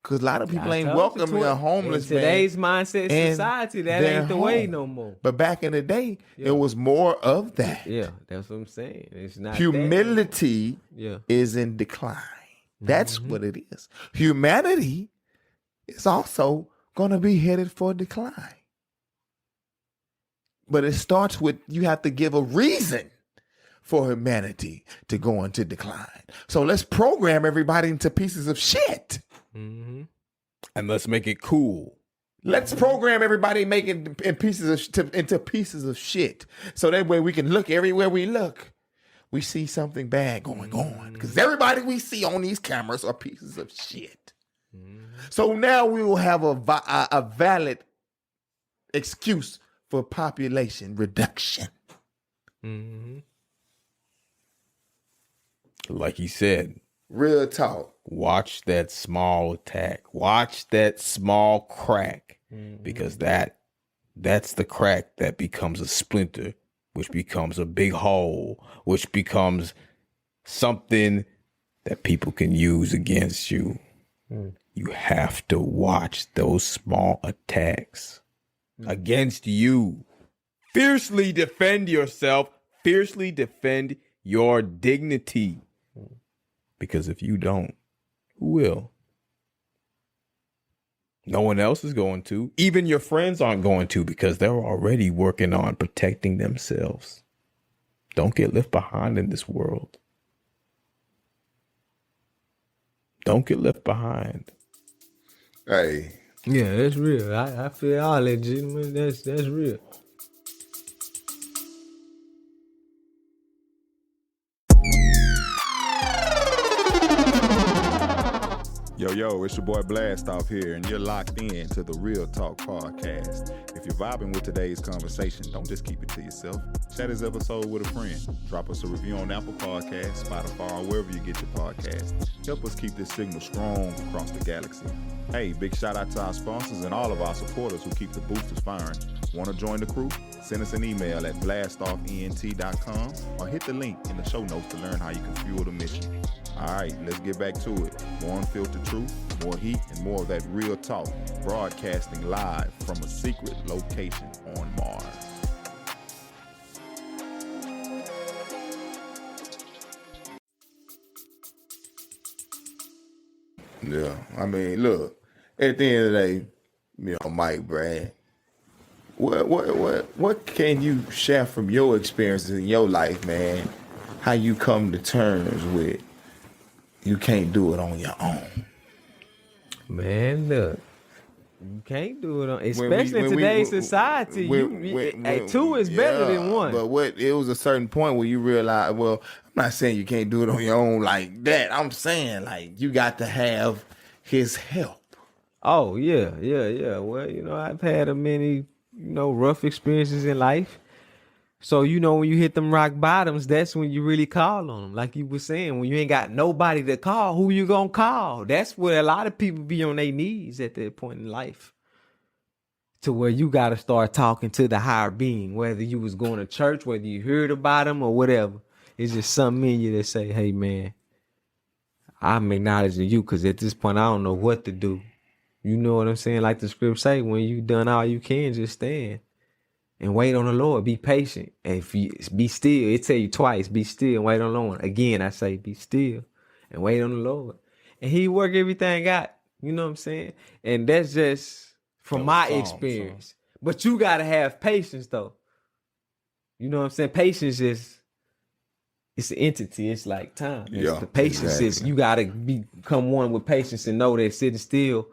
Because a lot of people ain't welcoming a homeless man. Today's mindset society, that ain't the way no more. But back in the day, it was more of that. Yeah, that's what I'm saying. It's not Humility is in decline. That's what it is. Humanity is also going to be headed for decline. But it starts with, you have to give a reason for humanity to go into decline. So let's program everybody into pieces of shit. Mm-hmm. And let's make it cool. Let's program everybody into pieces of shit. So that way we can look everywhere we look. We see something bad going on. Because everybody we see on these cameras are pieces of shit. So now we will have a valid excuse for population reduction. Mm-hmm. Like he said, Real talk. watch that small attack. Watch that small crack. Because that's the crack that becomes a splinter, which becomes a big hole, which becomes something that people can use against you. You have to watch those small attacks against you. Fiercely defend yourself. Fiercely defend your dignity. Because if you don't, who will? No one else is going to. Even your friends aren't going to, because they're already working on protecting themselves. Don't get left behind in this world. Don't get left behind. Hey. Yeah, that's real. I feel all that, gentlemen. That's real. Yo, it's your boy Blastoff here, and you're locked in to the Ryl Talk Podcast. If you're vibing with today's conversation, don't just keep it to yourself. Share this episode with a friend. Drop us a review on Apple Podcasts, Spotify, or wherever you get your podcasts. Help us keep this signal strong across the galaxy. Hey, big shout out to our sponsors and all of our supporters who keep the boosters firing. Want to join the crew? Send us an email at blastoffent.com or hit the link in the show notes to learn how you can fuel the mission. All right, let's get back to it. More unfiltered truth, more heat, and more of that real talk, broadcasting live from a secret location on Mars. Yeah, I mean, look, at the end of the day, Mike, Brad, what can you share from your experiences in your life, man? How you come to terms with you can't do it on your own? Man, look, you can't do it on, especially in today's society. Two is better than one. But it was a certain point where you realize, well, I'm not saying you can't do it on your own like that. I'm saying like you got to have his help. Oh yeah. Well, I've had many, rough experiences in life. So, when you hit them rock bottoms, that's when you really call on them. Like you were saying, when you ain't got nobody to call, who you gonna call? That's where a lot of people be on their knees at that point in life. To where you got to start talking to the higher being, whether you was going to church, whether you heard about them or whatever. It's just something in you that say, hey, man, I'm acknowledging you, because at this point, I don't know what to do. You know what I'm saying? Like the script say, when you done all you can, just stand. And wait on the Lord. Be patient. And if you be still, it tell you twice, be still and wait on the Lord. Again, I say, be still and wait on the Lord. And he work everything out. You know what I'm saying? And that's just from my experience. But you got to have patience, though. You know what I'm saying? Patience it's an entity. It's like time. The patience is, you got to become one with patience and know that sitting still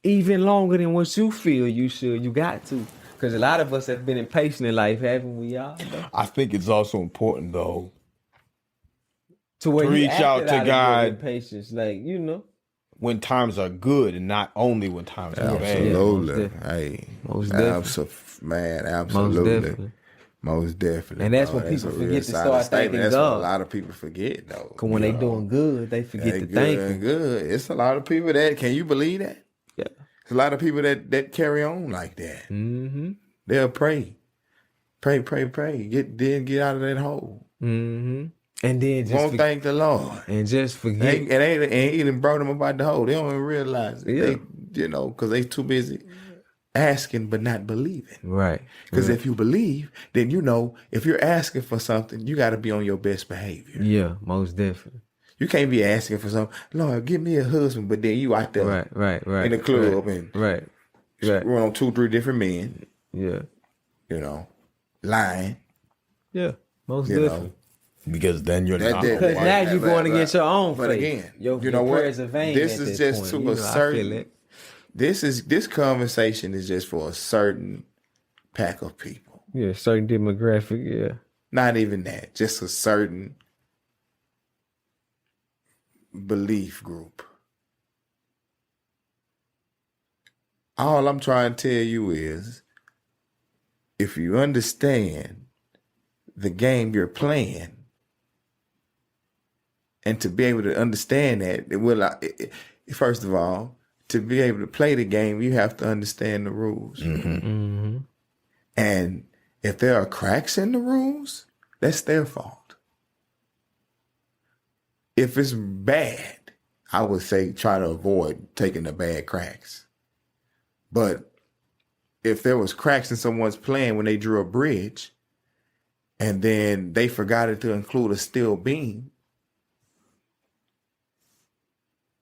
even longer than what you feel you should. You got to. Because a lot of us have been impatient in life, haven't we, y'all? I think it's also important, though, to where To you reach out acted to out of God. your impatience, like, you know. when times are good and not only when times are bad. Absolutely. Yeah, Hey, most definitely. Man, Most absolutely. definitely. Most definitely. And that's bro. when people a forget real to solid start statement. thanking That's what a God. lot of people forget, though. Cause when they doing good, they forget They to good thank and him. good. It's a lot of people that, can you believe that? Yeah. There's a lot of people that carry on like that. Mm-hmm. They'll pray. Pray. Get out of that hole. Mm-hmm. And then just Won't thank the Lord. and just forget. And he done brought them about the hole. They don't even realize it. Yeah. They, because they too busy asking but not believing. Right. Because if you believe, then if you're asking for something, you got to be on your best behavior. Yeah, most definitely. You can't be asking for something. Lord, give me a husband, but then you out there Right. in the club and Right. run on 2-3 different men. Yeah. Lying. Yeah. Most You definitely. know. Because then you're That- not. that- Because now you're going against your own But faith. again, your you know what? prayers are vain. This at is that just point. to You know, a I feel certain. it. This conversation is just for a certain pack of people. Yeah, certain demographic. Yeah. Not even that. Just a certain belief group. All I'm trying to tell you is, if you understand the game you're playing, and to be able to understand that, first of all, to be able to play the game, you have to understand the rules. Mm-hmm. And if there are cracks in the rules, that's their fault. If it's bad, I would say try to avoid taking the bad cracks. But if there was cracks in someone's plan when they drew a bridge, and then they forgot to include a steel beam,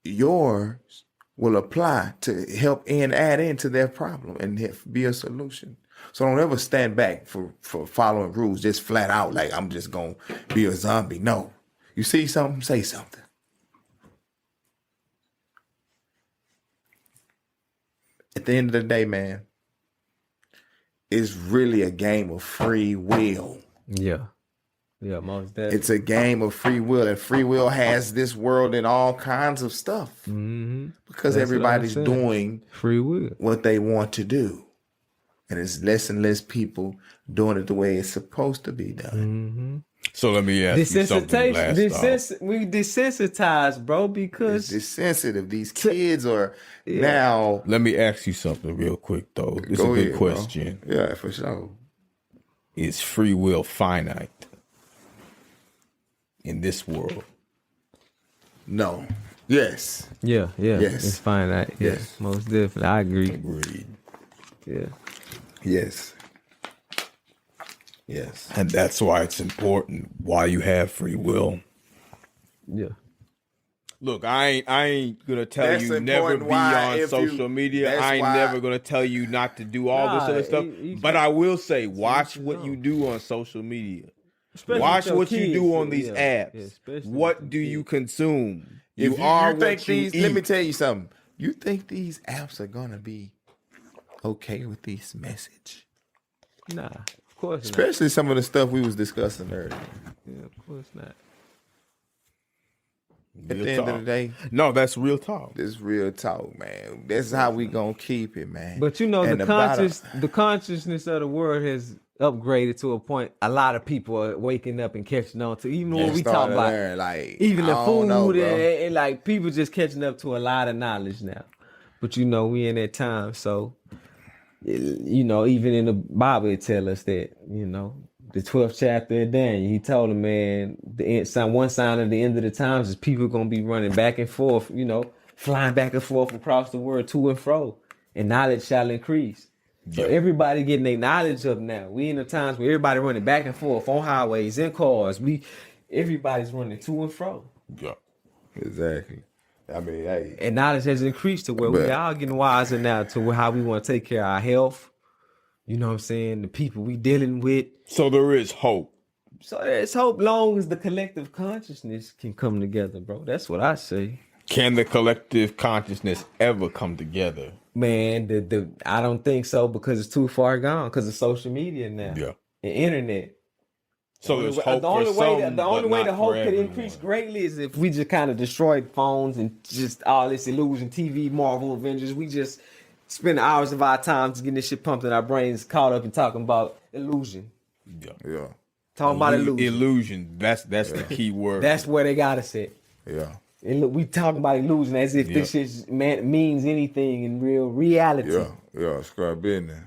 yours will apply to help add into their problem and be a solution. So don't ever stand back for following rules just flat out like I'm just going to be a zombie. No. You see something, say something. At the end of the day, man, it's really a game of free will. Yeah. Yeah, most definitely. It's a game of free will, and free will has this world in all kinds of stuff Mm-hmm. because That's what I'm everybody's saying. doing Free will. what they want to do, and it's less and less people doing it the way it's supposed to be done. Mm-hmm. So let me ask you something, Blastoff. We desensitized, bro, because It's sensitive. These kids are now. Let me ask you something real quick, though. It's Go a good ahead, bro. question. Yeah, for sure. Is free will finite in this world? No. Yes. yeah, Yes. it's finite. Yeah, Yes. most definitely. I agree. Agreed. Yeah, Yes. Yes. And that's why it's important why you have free will. yeah. Look, I ain't gonna tell That's you never important be why on if social you- media. that's I ain't why- never gonna tell you not to do all this Nah, other stuff. you But try- I will say, watch you what know. you do on social media. Especially Watch with your what you kids, do on these yeah. apps. Yeah, especially What with do your you kids. consume? If You are think what you these, eat. let me tell you something. You think these apps are gonna be okay with this message? Nah, of course not. Especially some of the stuff we was discussing earlier. Yeah, of course not. At Real the end talk. of the day, No, that's real talk. this real talk, man. That's how we gonna keep it, man. But you know, And the consciousness of the world has upgraded to a point. A lot of people are waking up and catching on to even when we talk about like even the I food don't know, bro. and like people just catching up to a lot of knowledge now. But you know, we in that time, so you know, even in the Bible it tell us that, you know, the 12th chapter of Daniel, he told him, man, one sign of the end of the times is people gonna be running back and forth, you know, flying back and forth across the world to and fro, and knowledge shall increase. So everybody getting their knowledge up now. We in the times where everybody running back and forth on highways, in cars. Everybody's running to and fro. Yeah. Exactly. I mean, hey, And knowledge has increased to where we But- all getting wiser now to how we want to take care of our health. You know what I'm saying? The people we dealing with. So there is hope. So there's hope long as the collective consciousness can come together, bro. That's what I say. Can the collective consciousness ever come together? Man, I don't think so because it's too far gone because of social media now. Yeah. The internet. So there's hope the only for way some, the only but way not the hope for could increase everyone. greatly is if we just kind of destroyed phones and just all this illusion, TV, Marvel, Avengers. We just spend hours of our time just getting this shit pumped in our brains, caught up and talking about illusion. Yeah. Talking about illusion. Illusion. That's the key word. That's where they got us at. Yeah. And look, we talking about illusion as if this shit means anything in real reality. Yeah. Scrap business.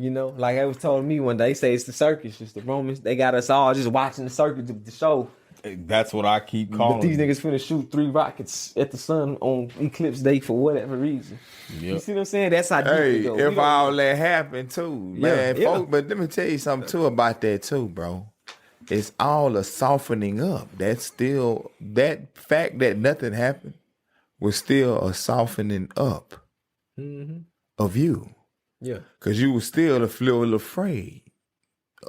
You know, like I was telling me one day, they say it's the circus, it's the Romans. They got us all just watching the circus, the show. That's what I keep calling. But these niggas finna shoot 3 rockets at the sun on eclipse day for whatever reason. You see what I'm saying? That's how deep Hey, we go. if all that happened too, man. Yeah. Folks, but let me tell you something too about that too, bro. It's all a softening up. That's still, that fact that nothing happened was still a softening up of you. Yeah. Because you were still a little afraid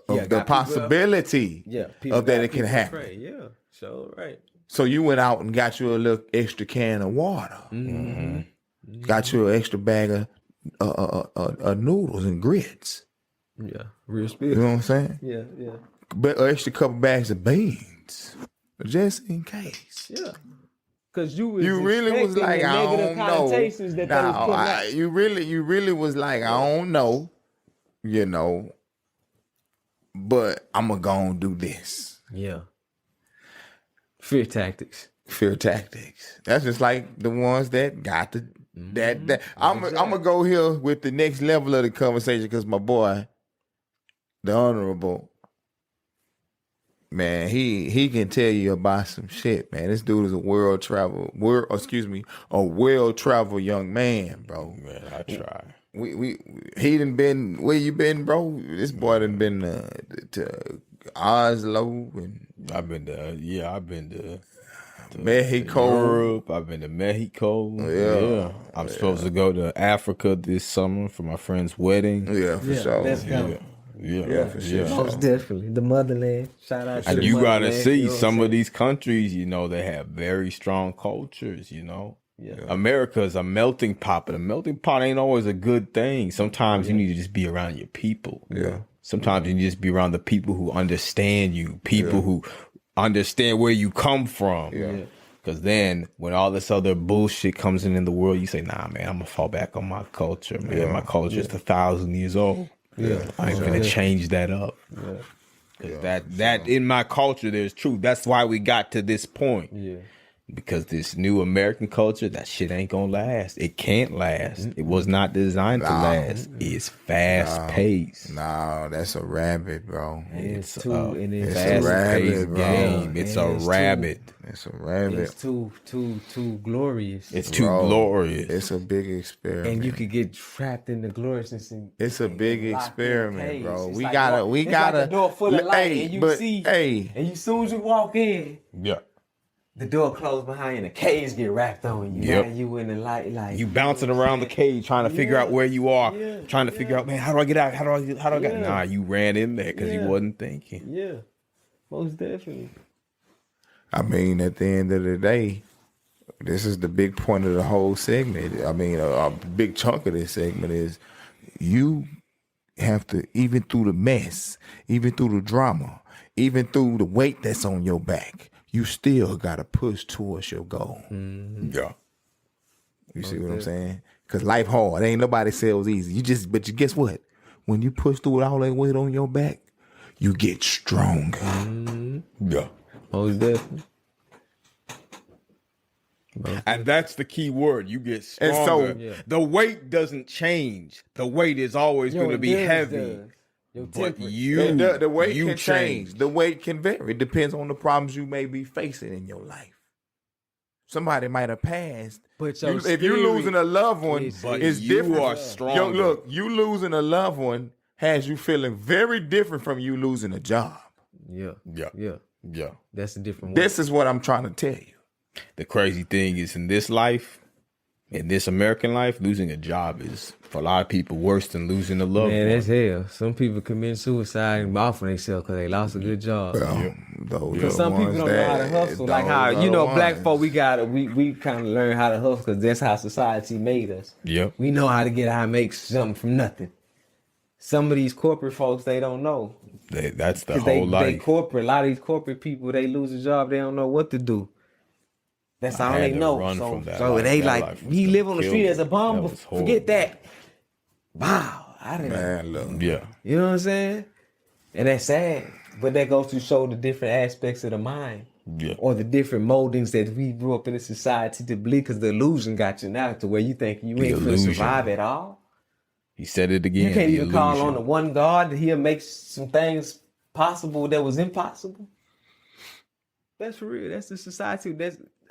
of the possibility of that it can happen. Afraid. Yeah, so right. So you went out and got you a little extra can of water. Got you an extra bag of noodles and grits. Yeah, real You spirit. know what I'm saying? Yeah. But an extra couple bags of beans, just in case. Yeah. Because you was really was like, the I negative don't know. connotations that they was putting out. You really was like, I don't know, you know, but I'm going to go and do this. Yeah. Fear tactics. Fear tactics. That's just like the ones that got the, that. I'm going to go here with the next level of the conversation because my boy, the Honorable, man, he can tell you about some shit, man. This dude is a well-traveled young man, bro. Man, I try. He done been, where you been, bro? This boy done been to Oslo and I've been to Mexico. Europe. I've been to Mexico. Yeah. I'm supposed to go to Africa this summer for my friend's wedding. Yeah, for sure. That's coming. Yeah, for sure. Most definitely. The motherland. Shout out to And the you gotta motherland, see you know what some I'm of these countries, you know, they have very strong cultures, you know. Yeah. America is a melting pot, but a melting pot ain't always a good thing. Sometimes you need to just be around your people. Yeah. Sometimes you need to just be around the people who understand you, people who understand where you come from. Yeah. Because then when all this other bullshit comes in the world, you say, nah, man, I'm going to fall back on my culture, man. Yeah. My culture is 1,000 years old. Yeah. I ain't going to change that up. Because that in my culture, there's truth. That's why we got to this point. Yeah. Because this new American culture, that shit ain't gonna last. It can't last. It was not designed to last. It's fast paced. No, that's a rabbit, bro. It's It's too, a and it's fast fast paced bro. game. It's a And it's rabbit. It's a rabbit. It's too glorious. It's too Bro, glorious. It's a big experiment. And you could get trapped in the gloriousness. And It's a big locked in a experiment, cage. bro. It's We like gotta, it's like a door full of light, and you see, and you soon as you walk in, Yeah. the door closed behind you, and the cage get wrapped on you. Yep. Now you in the light, like You bouncing around the cage trying to figure out where you are, trying to figure out, man, how do I get out? How do I get? Yeah. Nah, you ran in there because you wasn't thinking. Yeah, most definitely. I mean, at the end of the day, this is the big point of the whole segment. I mean, a big chunk of this segment is you have to, even through the mess, even through the drama, even through the weight that's on your back, you still got to push towards your goal. Yeah. You see what I'm saying? Because life hard. Ain't nobody sells easy. But you guess what? When you push through all that weight on your back, you get stronger. Yeah. Most definitely. And that's the key word. You get And stronger. so- The weight doesn't change. The weight is always going to be heavy. But But you, The weight you can change. The weight can vary. It depends on the problems you may be facing in your life. Somebody might have passed. But your If you're spirit losing a loved one, is- But it's you different. are Yo, stronger. look, you losing a loved one has you feeling very different from you losing a job. Yeah, Yeah. yeah. Yeah. That's a different way. This is what I'm trying to tell you. The crazy thing is in this life, in this American life, losing a job is for a lot of people worse than losing a loved Man, one. that's hell. Some people commit suicide and off on themselves because they lost a good job. Those Because are some people ones don't know how to that- hustle. Like those how, are you know, the black ones. folk, we kind of learn how to hustle because that's how society made us. Yep. We know how to get our make something from nothing. some of these corporate folks, they don't know. That's the 'Cause whole they life. corporate. A lot of these corporate people, they lose a job, they don't know what to do. That's I all had they to know. run So, from that so life. they That like, life was he gonna live on the kill street me. as a bum, That but was forget horrible. that. Wow, I didn't. Man, look. Yeah. You know what I'm saying? And that's sad. But that goes to show the different aspects of the mind. Yeah. Or the different moldings that we grew up in the society to believe, because the illusion got you now to where you think you ain't finna illusion. survive at all. He said it again. You can't the even call illusion. on the one God that he'll make some things possible that was impossible. That's for real. That's the society.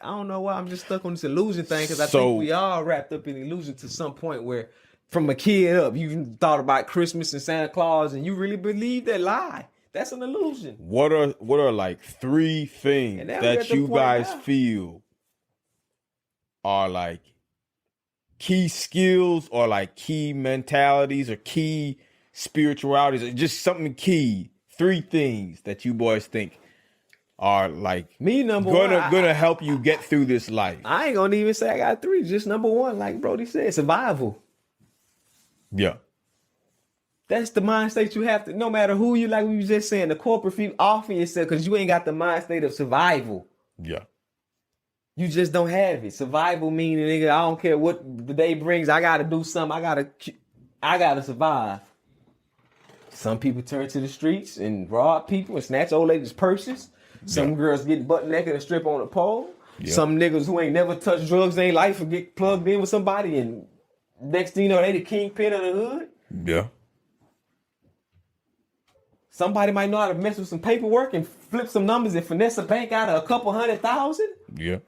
I don't know why I'm just stuck on this illusion thing, because I So- think we all wrapped up in illusion to some point where from a kid up, you thought about Christmas and Santa Claus and you really believe that lie. That's an illusion. What are like 3 things And now we're at that the you point guys now. feel are like key skills or like key mentalities or key spiritualities or just something key? 3 things that you boys think are like Me, number one, gonna help you get through this life. I ain't gonna even say I got 3. Just number one, like Brody said, survival. Yeah. That's the mind state you have to, no matter who you, like we was just saying, the corporate field, offer yourself, because you ain't got the mind state of survival. Yeah. You just don't have it. Survival meaning, nigga, I don't care what the day brings. I gotta do something. I gotta survive. Some people turn to the streets and rob people and snatch old ladies' purses. Some girls get butt naked and strip on a pole. Yeah. Some niggas who ain't never touched drugs in their life will get plugged in with somebody, and next thing you know, they the kingpin of the hood. Yeah. Somebody might know how to mess with some paperwork and flip some numbers and finesse a bank out of a couple $100,000. Yeah.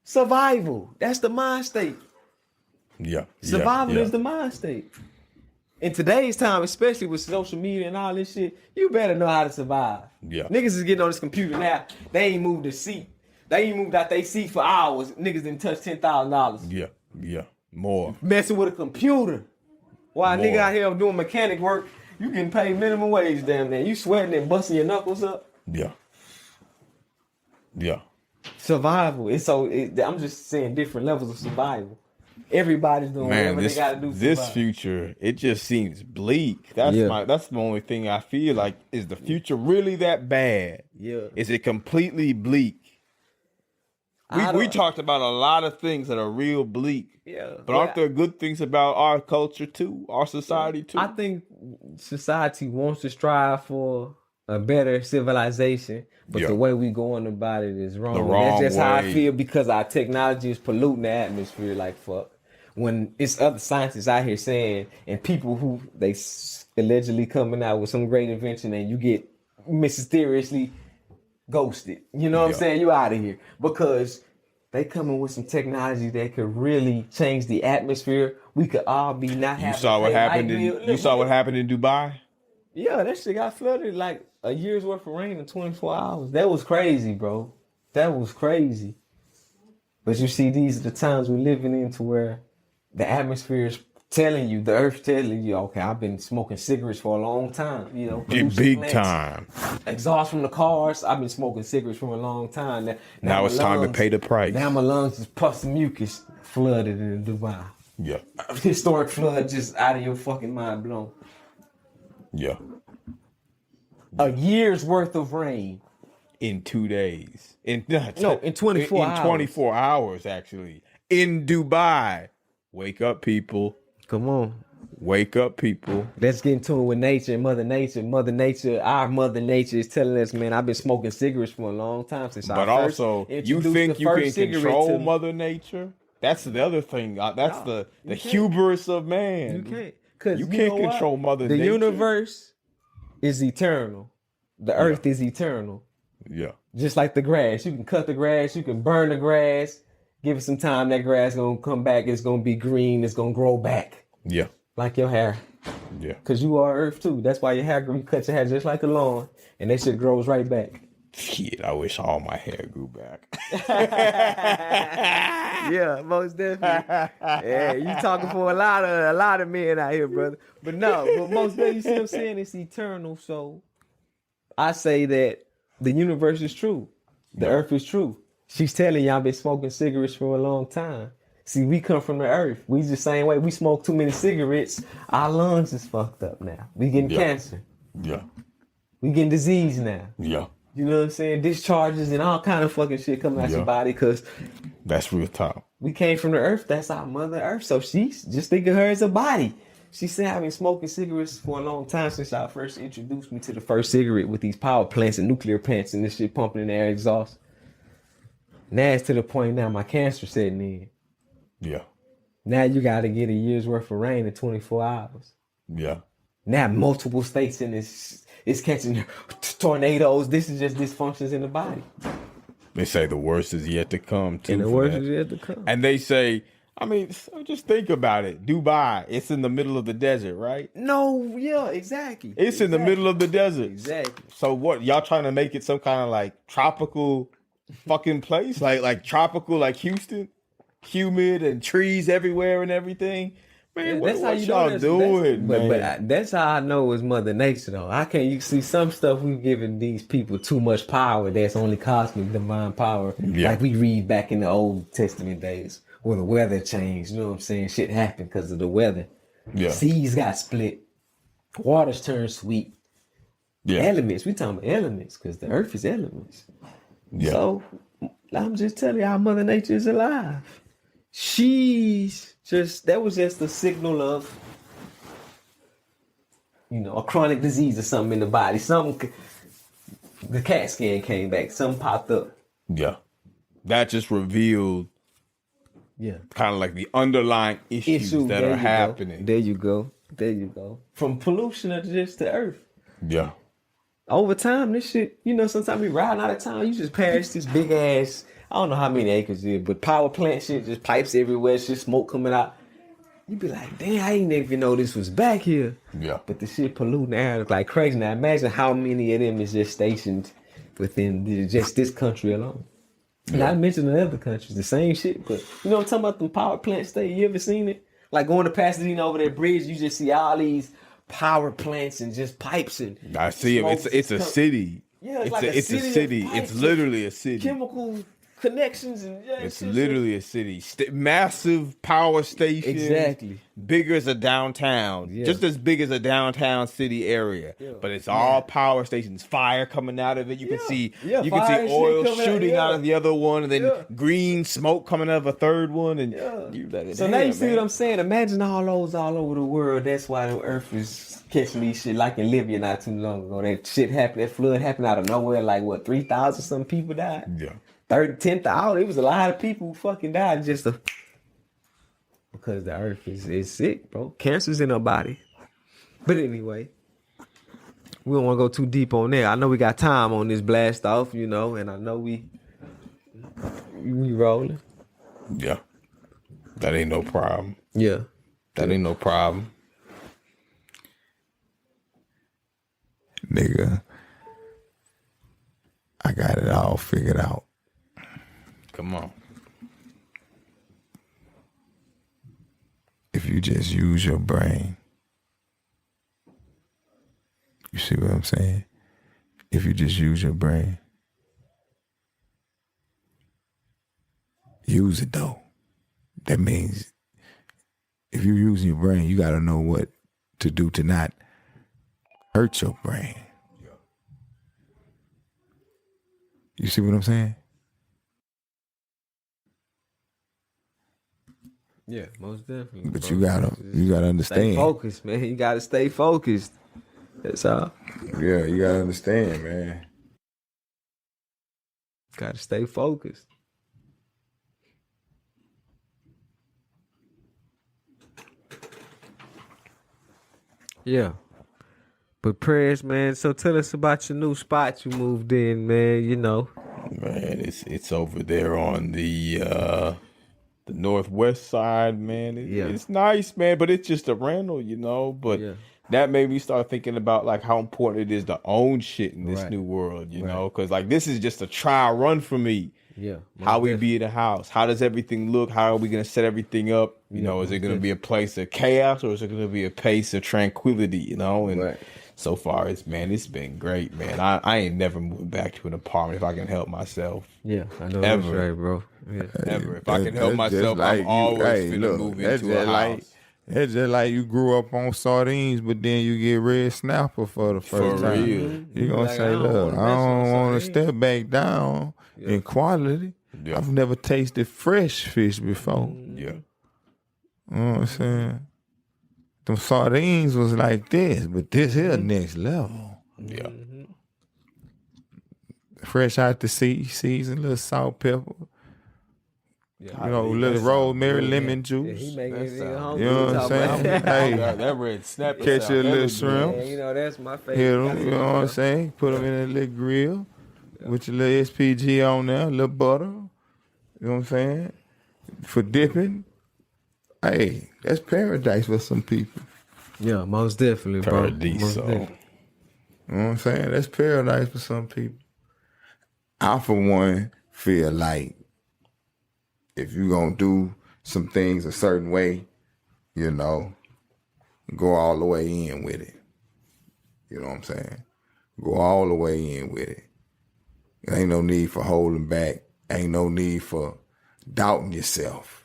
Survival. That's the mind state. Yeah. Survival is the mind state. In today's time, especially with social media and all this shit, you better know how to survive. Yeah. Niggas is getting on this computer now. They ain't moved the seat. They ain't moved out their seat for hours. Niggas didn't touch $10,000. Yeah. Yeah. More. Messing with a computer. While a nigga More. out here doing mechanic work, you getting paid minimum wage, damn near. You sweating and busting your knuckles up. Yeah. Yeah. Survival. I'm just saying different levels of survival. Everybody's doing Man, whatever they gotta do. To this survive. future, it just seems bleak. That's Yeah. that's the only thing I feel like. Is the future really that bad? Yeah. Is it completely bleak? We talked about a lot of things that are real bleak. Yeah. But aren't there good things about our culture too? Our society too? I think society wants to strive for a better civilization, but Yeah. the way we going about it is wrong. The wrong That's just how I way. feel, because our technology is polluting the atmosphere like fuck. When it's other scientists out here saying, and people who allegedly coming out with some great invention, and you get mysteriously ghosted. You know what I'm Yeah. saying? You out of here, because they coming with some technology that could really change the atmosphere. We could all be not having. You saw what happened in Dubai? Yeah, that shit got flooded like a year's worth of rain in 24 hours. That was crazy, bro. That was crazy. But you see, these are the times we're living in, to where the atmosphere is telling you, the earth telling you, okay, I've been smoking cigarettes for a long time. You know, pollution Big plants, time. exhaust from the cars. I've been smoking cigarettes for a long time. Now my it's time to lungs- pay the price. Now my lungs is puffing mucus, flooded in Dubai. Yeah. Historic flood, just out of your fucking mind blown. Yeah. A year's worth of rain. In 2 days. In 24 hours. In 24 hours, actually. In Dubai. Wake up, people. Come on. Wake up, people. Let's get into it with nature and Mother Nature. Our Mother Nature is telling us, man, I've been smoking cigarettes for a long time since I But first also, you introduced think the you can first cigarette control to- Mother Nature? That's the other thing. That's No, the you can't. hubris of man. You can't. Because You can't control Mother The Nature. universe is eternal. The earth is eternal. Yeah. Just like the grass. You can cut the grass. You can burn the grass. Give it some time. That grass going to come back. It's going to be green. It's going to grow back. Yeah. Like your hair. Yeah. Because you are earth too. That's why your hair, you cut your hair just like a lawn. And that shit grows right back. Shit, I wish all my hair grew back. Yeah, most definitely. Yeah, you talking for a lot of men out here, brother. But no, but most definitely, you see what I'm saying? It's eternal. So I say that the universe is true. The earth is true. She's telling y'all been smoking cigarettes for a long time. See, we come from the earth. We the same way. We smoke too many cigarettes. Our lungs is fucked up now. We getting cancer. Yeah. We getting disease now. Yeah. You know what I'm saying? Discharges and all kind of fucking shit coming out your body because that's real talk. We came from the earth. That's our mother earth. So she's just think of her as a body. She said I've been smoking cigarettes for a long time since y'all first introduced me to the first cigarette with these power plants and nuclear plants and this shit pumping in the air exhaust. Now it's to the point now my cancer setting in. Yeah. Now you got to get a year's worth of rain in 24 hours. Yeah. Now multiple states in this is catching tornadoes. This is just dysfunctions in the body. They say the worst is yet to come too. And the worst is yet to come. And they say, I mean, just think about it. Dubai, it's in the middle of the desert, right? No, yeah, exactly. It's in the middle of the desert. Exactly. So what? Y'all trying to make it some kind of like tropical fucking place? Like tropical, like Houston? Humid and trees everywhere and everything? Man, Yeah, what y'all doing, man? But that's how I know it's Mother Nature, though. I can't. You see some stuff we've given these people too much power. That's only cosmic divine power. Yeah. Like we read back in the Old Testament days where the weather changed. You know what I'm saying? Shit happened because of the weather. Yeah. Seas got split. Waters turned sweet. Yeah. Elements. We talking about elements because the earth is elements. Yeah. So I'm just telling you how Mother Nature is alive. That was just a signal of, a chronic disease or something in the body. The CAT scan came back. Something popped up. Yeah. That just revealed kind of like the underlying issues that are happening. There you go. From pollution to just the earth. Yeah. Over time, this shit, sometimes we riding out of town, you just pass this big ass, I don't know how many acres it is, but power plant shit, just pipes everywhere, shit, smoke coming out. You be like, damn, I ain't even know this was back here. Yeah. But the shit polluting the air like crazy. Now imagine how many of them is just stationed within just this country alone. Yeah. Not mentioning other countries, the same shit. But you know what I'm talking about, them power plants stay? You ever seen it? Like going to Pasadena over that bridge, you just see all these power plants and just pipes and I see it. It's a city. Yeah, it's a city. It's literally a city. Chemical connections and it's literally a city. Massive power station. Exactly. Big as a downtown. Yeah. Just as big as a downtown city area. Yeah. But it's all power stations. Fire coming out of it. You can see oil shooting out of the other one, and then green smoke coming out of a third one. And you let it. So now you see what I'm saying. Imagine all those all over the world. That's why the earth is catching these shit like in Libya not too long ago. That shit happened. That flood happened out of nowhere. Like what, 3,000 some people died? Yeah. 10,000. It was a lot of people who fucking died because the earth is sick, bro. Cancer's in our body. But anyway, we don't want to go too deep on there. I know we got time on this Blastoff, and I know we rolling. Yeah. That ain't no problem. Yeah. That ain't no problem. Nigga, I got it all figured out. Come on. If you just use your brain. You see what I'm saying? If you just use your brain. Use it though. That means if you're using your brain, you got to know what to do to not hurt your brain. You see what I'm saying? Yeah, most definitely. But you gotta understand. Stay focused, man. You gotta stay focused. That's all. Yeah, you gotta understand, man. Gotta stay focused. Yeah. But prayers, man. So tell us about your new spot you moved in, man. Man, it's over there on the northwest side, man. It's nice, man, but it's just a rental, But that made me start thinking about like how important it is to own shit in this new world, know, because like this is just a trial run for me. Yeah. How we be in the house? How does everything look? How are we gonna set everything up? Is it gonna be a place of chaos or is it gonna be a place of tranquility? And so far, it's been great, man. I ain't never moving back to an apartment if I can help myself. Yeah, I know Ever. that's right, bro. Yeah. Ever. If I can help That's just myself, like I'm always finna look, move that's into a just like house. that's just like you grew up on sardines, but then you get red snapper for the first For time. real. You gonna Like, say, I don't look, wanna I mess with don't want to sardines. step back down in quality. Yeah. I've never tasted fresh fish before. Yeah. You know what I'm saying? Them sardines was like this, but this here next level. Yeah. Fresh out the sea, seasoned, little salt, pepper. You know, little rosemary, lemon Yeah, juice. he making it sound hungry. You know We what I'm talking about- saying? Hey, That red snapper. catch sound your little hella shrimp. good. Yeah, you know, that's my favorite. hit them, you know what I'm saying? Put them in a little grill with your little SPG on there, a little butter. You know what I'm saying? For dipping. Hey, that's paradise for some people. Yeah, most definitely, bro. Most Paradiso. definitely. You know what I'm saying? That's paradise for some people. I, for one, feel like if you're going to do some things a certain way, you know, go all the way in with it. You know what I'm saying? Go all the way in with it. There ain't no need for holding back. Ain't no need for doubting yourself.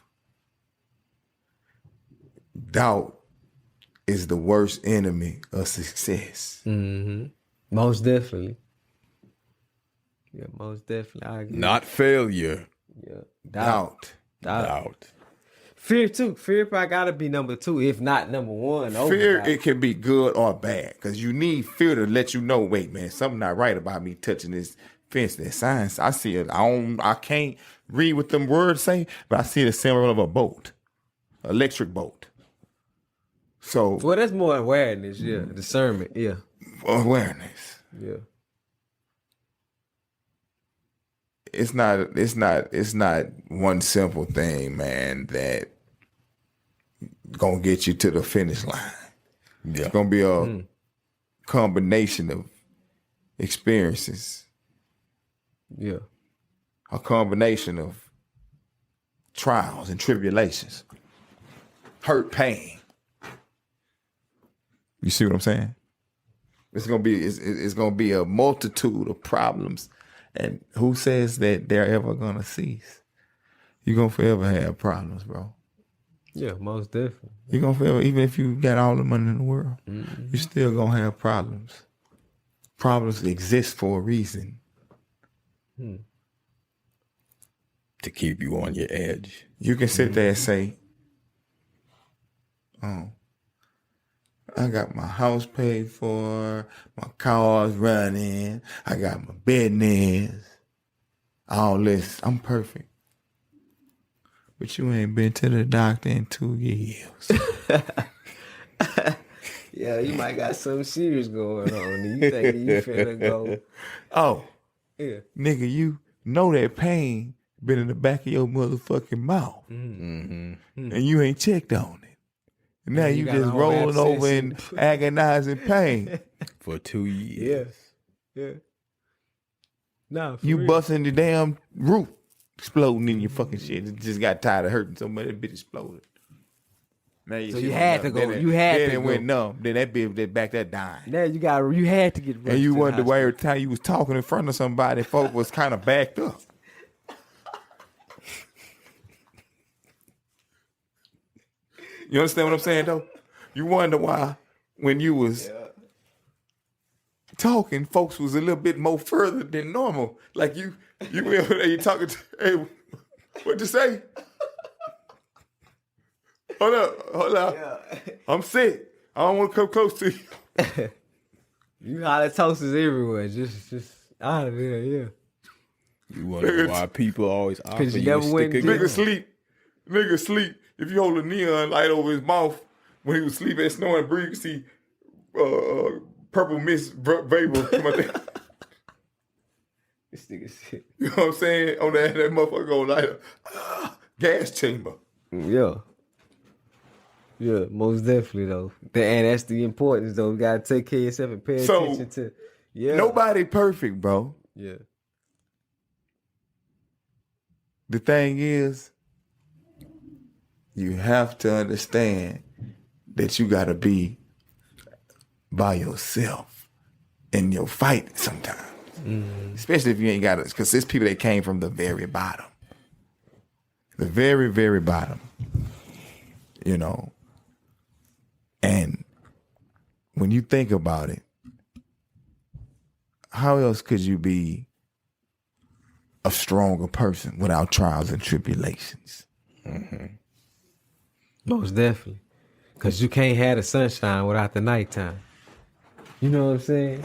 Doubt is the worst enemy of success. Most definitely. Yeah, most definitely. I agree. Not failure. Yeah. Doubt. Fear too. Fear probably gotta be number 2, if not number 1. over Fear, doubt. it can be good or bad, because you need fear to let you know, wait, man, something not right about me touching this fence. That science, I see it. I can't read what them words say, but I see the symbol of a boat, electric boat. So Well, that's more awareness. Yeah, discernment. Yeah, awareness. yeah. It's not one simple thing, man, that gonna get you to the finish line. Yeah. It's gonna be a combination of experiences, Yeah. a combination of trials and tribulations, hurt, pain. You see what I'm saying? It's gonna be a multitude of problems, and who says that they're ever gonna cease? You're gonna forever have problems, bro. Yeah, most definitely. You're gonna forever, even if you got all the money in the world, you're still gonna have problems. Problems exist for a reason. To keep you on your edge. You can sit there and say, "Oh, I got my house paid for, my car's running, I got my business, all this. I'm perfect." But you ain't been to the doctor in 2 years. Yeah, you might got something serious going on. And you think you finna go? Oh, Yeah. nigga, you know that pain been in the back of your motherfucking mouth. Mm-hmm. And you ain't checked on it. And now Yeah, you you got just all rolling over in abscess. agonizing pain. For 2 years. Yeah. Nah, for You real. busting the damn roof, exploding in your fucking shit. It just got tired of hurting so much, that bitch exploded. Now your So shit you went had numb. to go. Then You had then to it go. went numb. Then that bitch that back there dying. Now you had to get rushed And you to the wondered why hospital. every time you was talking in front of somebody, folk was kind of backed up. You understand what I'm saying, though? You wonder why when you was talking, folks was a little bit more further than normal. Like you talking to, hey, what'd you say? Hold up. I'm sick. I don't want to come close to you. You halitosis everywhere. Just out of there. Yeah. You wonder why people always offer you you never a stick went of and gum. Nigga sleep. If you hold a neon light over his mouth when he was sleeping and snoring, breathe, you see purple mist vapor come out there. This nigga shit. You know what I'm saying? On that motherfucker go light up. Gas chamber. Yeah. Yeah, most definitely though. And that's the importance though. You gotta take care of yourself and pay So, attention to. Yeah. Nobody perfect, bro. Yeah. The thing is, you have to understand that you gotta be by yourself in your fight sometimes. Especially if you ain't got it, because there's people that came from the very bottom. The very, very bottom. You know. And when you think about it, how else could you be a stronger person without trials and tribulations? Most definitely. Because you can't have the sunshine without the nighttime. You know what I'm saying?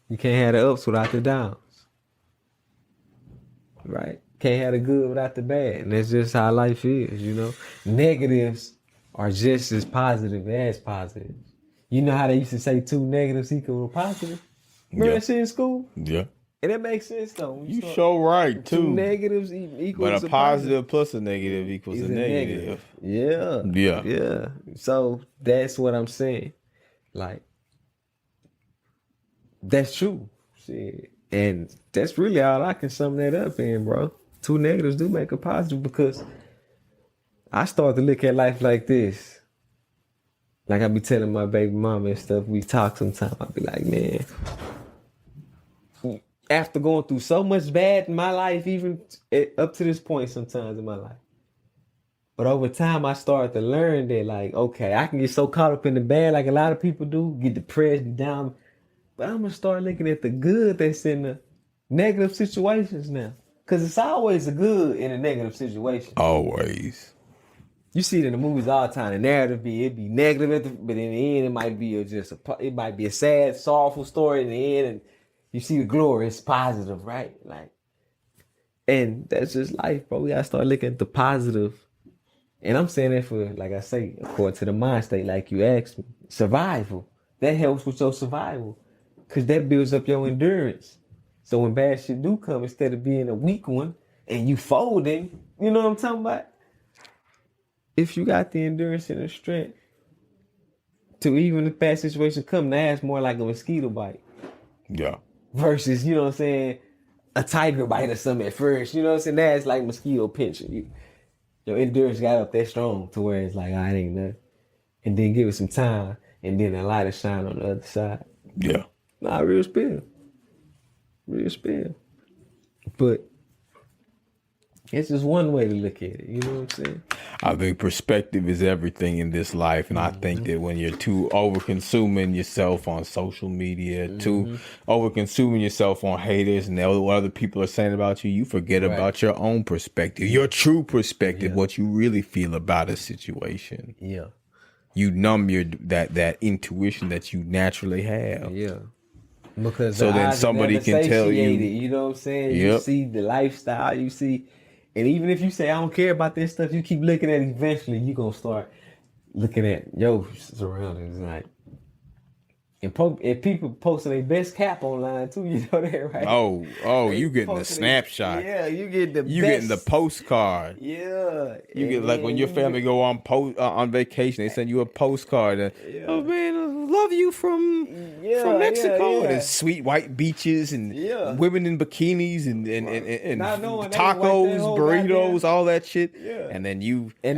You can't have the ups without the downs. Right? Can't have the good without the bad. And that's just how life is, you know? Negatives are just as positive as positives. You know how they used to say 2 negatives equal a positive? Remember that shit in school? Yeah. And that makes sense though. You so right too. 2 negatives equals but a positive plus a negative equals a negative. Yeah. Yeah. Yeah. So that's what I'm saying. Like, that's true. Shit. And that's really all I can sum that up in, bro. 2 negatives do make a positive because I start to look at life like this. Like I be telling my baby mama and stuff, we talk sometimes, I be like, man, after going through so much bad in my life, even up to this point sometimes in my life. But over time, I started to learn that, like, okay, I can get so caught up in the bad like a lot of people do, get depressed, be down. But I'm going to start looking at the good that's in the negative situations now. Because it's always a good in a negative situation. Always. You see it in the movies all the time. The narrative it be negative, but in the end, it might be a sad, sorrowful story in the end, and you see the glory, it's positive, right? Like, and that's just life, bro. We gotta start looking at the positive. And I'm saying that for, like I say, according to the mind state, like you asked me, survival. That helps with your survival. Cause that builds up your endurance. So when bad shit do come, instead of being a weak one and you folding, you know what I'm talking about? If you got the endurance and the strength to even if bad situation come, now it's more like a mosquito bite. Yeah. Versus, you know what I'm saying, a tiger bite or something at first. You know what I'm saying? That's like mosquito pinching. Your endurance got up that strong to where it's like, it ain't nothing. And then give it some time, and then the light will shine on the other side. Yeah. Nah, real spill. Real spill. But it's just one way to look at it. You know what I'm saying? I think perspective is everything in this life. And I think that when you're too over-consuming yourself on social media, too over-consuming yourself on haters and what other people are saying about you, you forget about your own perspective, your true perspective, what you really feel about a situation. Yeah. You numb that intuition that you naturally have. Yeah. Because so then somebody can tell you. You know what I'm saying? You see the lifestyle, you see. And even if you say, I don't care about this stuff, you keep looking at it, eventually you're going to start looking at your surroundings. Like, and people posting their best cap online too, you know that, right? Oh, you getting the snapshot. Yeah, you get the You best. getting the postcard. Yeah. You get like when your family go on vacation, they send you a postcard. And, oh man, I love you from Mexico. And it's sweet white beaches and women in bikinis and tacos, burritos, all that shit. Yeah. And then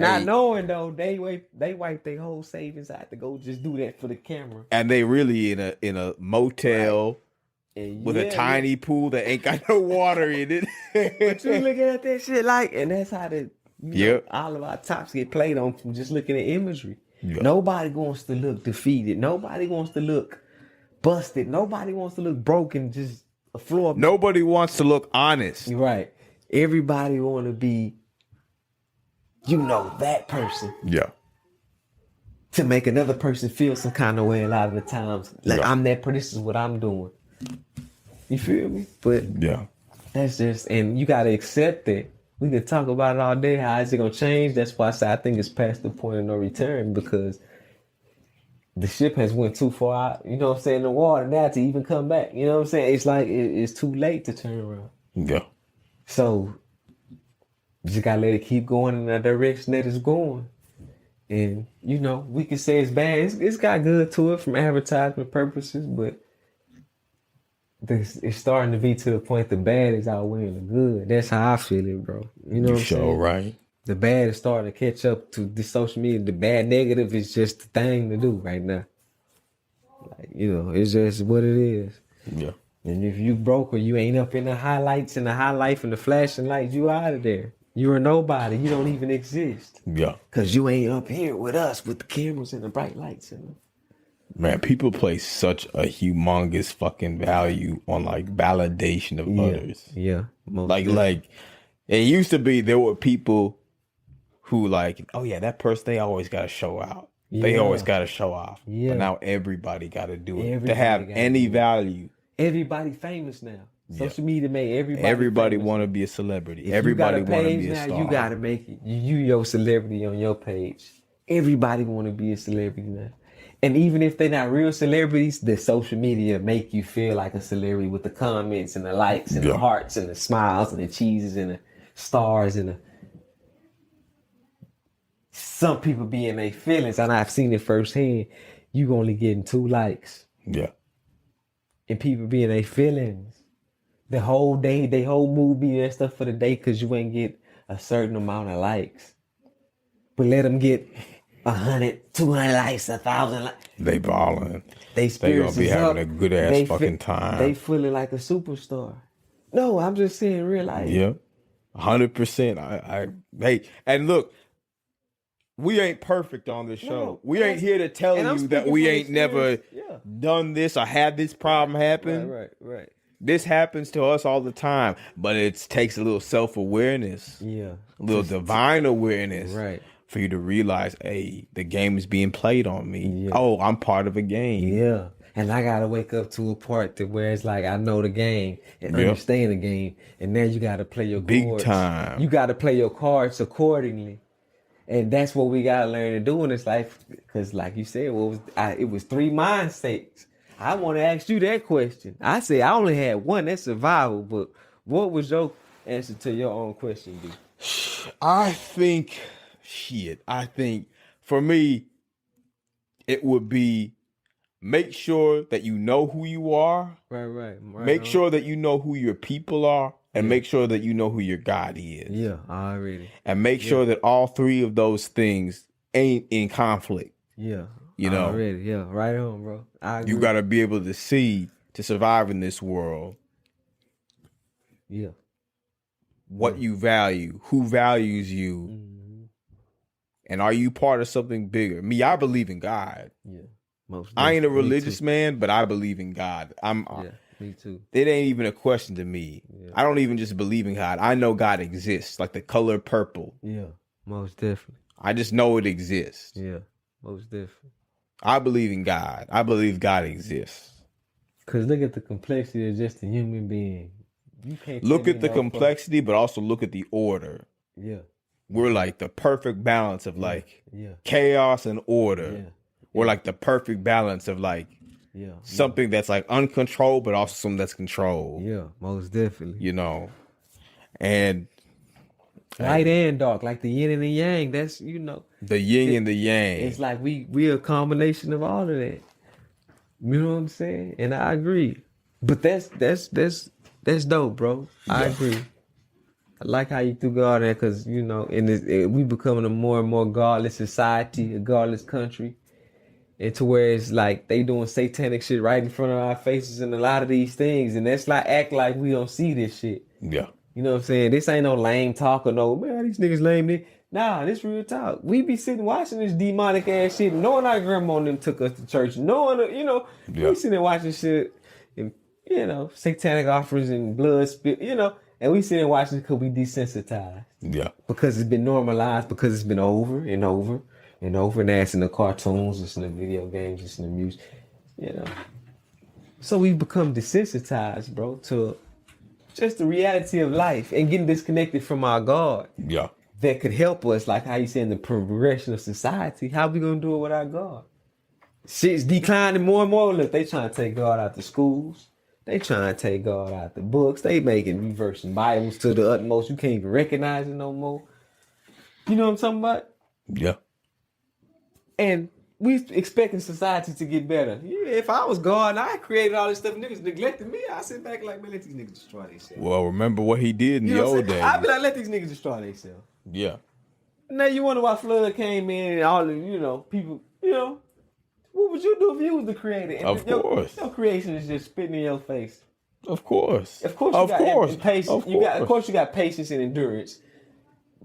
not knowing though, they wipe their whole savings out to go just do that for the camera. And they really in a motel. With a tiny pool that ain't got no water in it. But you looking at that shit like, and that's how all of our tops get played on from just looking at imagery. Yep. Nobody wants to look defeated. Nobody wants to look busted. Nobody wants to look broken, just a floor. Nobody wants to look honest. Right. Everybody want to be, that person. Yeah. To make another person feel some kind of way a lot of the times. Like, I'm that person, this is what I'm doing. You feel me? But that's just, and you got to accept that. We can talk about it all day. How is it going to change? That's why I say I think it's past the point of no return because the ship has went too far out, you know what I'm saying, in the water now to even come back. You know what I'm saying? It's like it's too late to turn around. Yeah. So you just got to let it keep going in the direction that it's going. And, we can say it's bad. It's got good to it from advertisement purposes, but it's starting to be to the point the bad is outweighing the good. That's how I feel it, bro. You know what I'm saying? Right. The bad is starting to catch up to the social media. The bad negative is just the thing to do right now. Like, it's just what it is. Yeah. And if you broke or you ain't up in the highlights and the high life and the flashing lights, you out of there. You're a nobody. You don't even exist. Yeah. Because you ain't up here with us with the cameras and the bright lights. Man, people place such a humongous fucking value on like validation of others. Yeah. Like it used to be there were people who like, oh yeah, that person, they always got to show out. They always got to show off. Yeah. But now everybody got to do it to have any value. Everybody famous now. Social media made everybody want to be a celebrity. If everybody want to be a now, star. You got to make it. You your celebrity on your page. Everybody want to be a celebrity now. And even if they're not real celebrities, the social media make you feel like a celebrity with the comments and the likes and the hearts and the smiles and the cheeses and the stars and the... Some people be in their feelings, and I've seen it firsthand. You only getting 2 likes. Yeah. And people be in their feelings. The whole day, they whole mood be and stuff for the day because you ain't get a certain amount of likes. But let them get 100, 200 likes, 1,000 likes. They balling. They gonna be having a good ass fucking time. They feeling like a superstar. No, I'm just saying real life. Yeah, 100%. Hey, and look, we ain't perfect on this show. No, we ain't here to tell you that we ain't never done this or had this problem happen. Right. This happens to us all the time, but it takes a little self-awareness. Yeah. A little divine awareness. Right. For you to realize, hey, the game is being played on me. Yeah. Oh, I'm part of a game. Yeah. And I got to wake up to a part to where it's like I know the game and understand the game. And now you got to play your big cards. Time. You got to play your cards accordingly. And that's what we got to learn to do in this life. Because like you said, it was 3 mind states. I want to ask you that question. I say I only had one, that's survival. But what was your answer to your own question, B? I think for me, it would be make sure that you know who you are. Right. Make sure that you know who your people are. And make sure that you know who your God is. Yeah, already. And make sure that all 3 of those things ain't in conflict. Yeah. You know? Already. Yeah, right on, bro. I agree. You got to be able to see, to survive in this world. Yeah. What you value, who values you. Mm-hmm. And are you part of something bigger? Me, I believe in God. Yeah. I ain't a religious man, but I believe in God. Me too. It ain't even a question to me. Yeah. I don't even just believe in God. I know God exists, like the color purple. Yeah, most definitely. I just know it exists. Yeah, most definitely. I believe in God. I believe God exists. Because look at the complexity of just a human being. You can't look at the complexity, but also look at the order. Yeah. We're like the perfect balance of like chaos and order. Yeah. We're like the perfect balance of like something that's like uncontrolled, but also something that's controlled. Yeah, most definitely. You know, and light and dark, like the yin and the yang. That's the yin and the yang. It's like we a combination of all of that. You know what I'm saying? And I agree. But that's dope, bro. I agree. I like how you threw God there because we becoming a more and more godless society, a godless country. And to where it's like they doing satanic shit right in front of our faces and a lot of these things. And that's like act like we don't see this shit. Yeah. You know what I'm saying? This ain't no lame talk or no, man, these niggas lame. Nah, this real talk. We be sitting watching this demonic ass shit, knowing our grandma and them took us to church, knowing, we sitting there watching shit and, satanic offerings and blood spit, and we sitting watching because we desensitized. Yeah. Because it's been normalized, because it's been over and over. And over and that's in the cartoons, it's in the video games, it's in the music, So we become desensitized, bro, to just the reality of life and getting disconnected from our God. Yeah. That could help us, like how you say in the progression of society. How we gonna do it without God? Shit's declining more and more. Look, they trying to take God out the schools. They trying to take God out the books. They reversing Bibles to the utmost. You can't even recognize it no more. You know what I'm talking about? Yeah. And we expecting society to get better. Yeah, if I was God and I created all this stuff, niggas neglected me, I sit back like, man, let these niggas destroy themselves. Well, remember what he did in the old days. I'd be like, let these niggas destroy themselves. Yeah. Now you wonder why flood came in and all the, people, what would you do if you was the creator? And Of course. Your creation is just spitting in your face. Of course. Of course you got patience. Of course you got patience and endurance.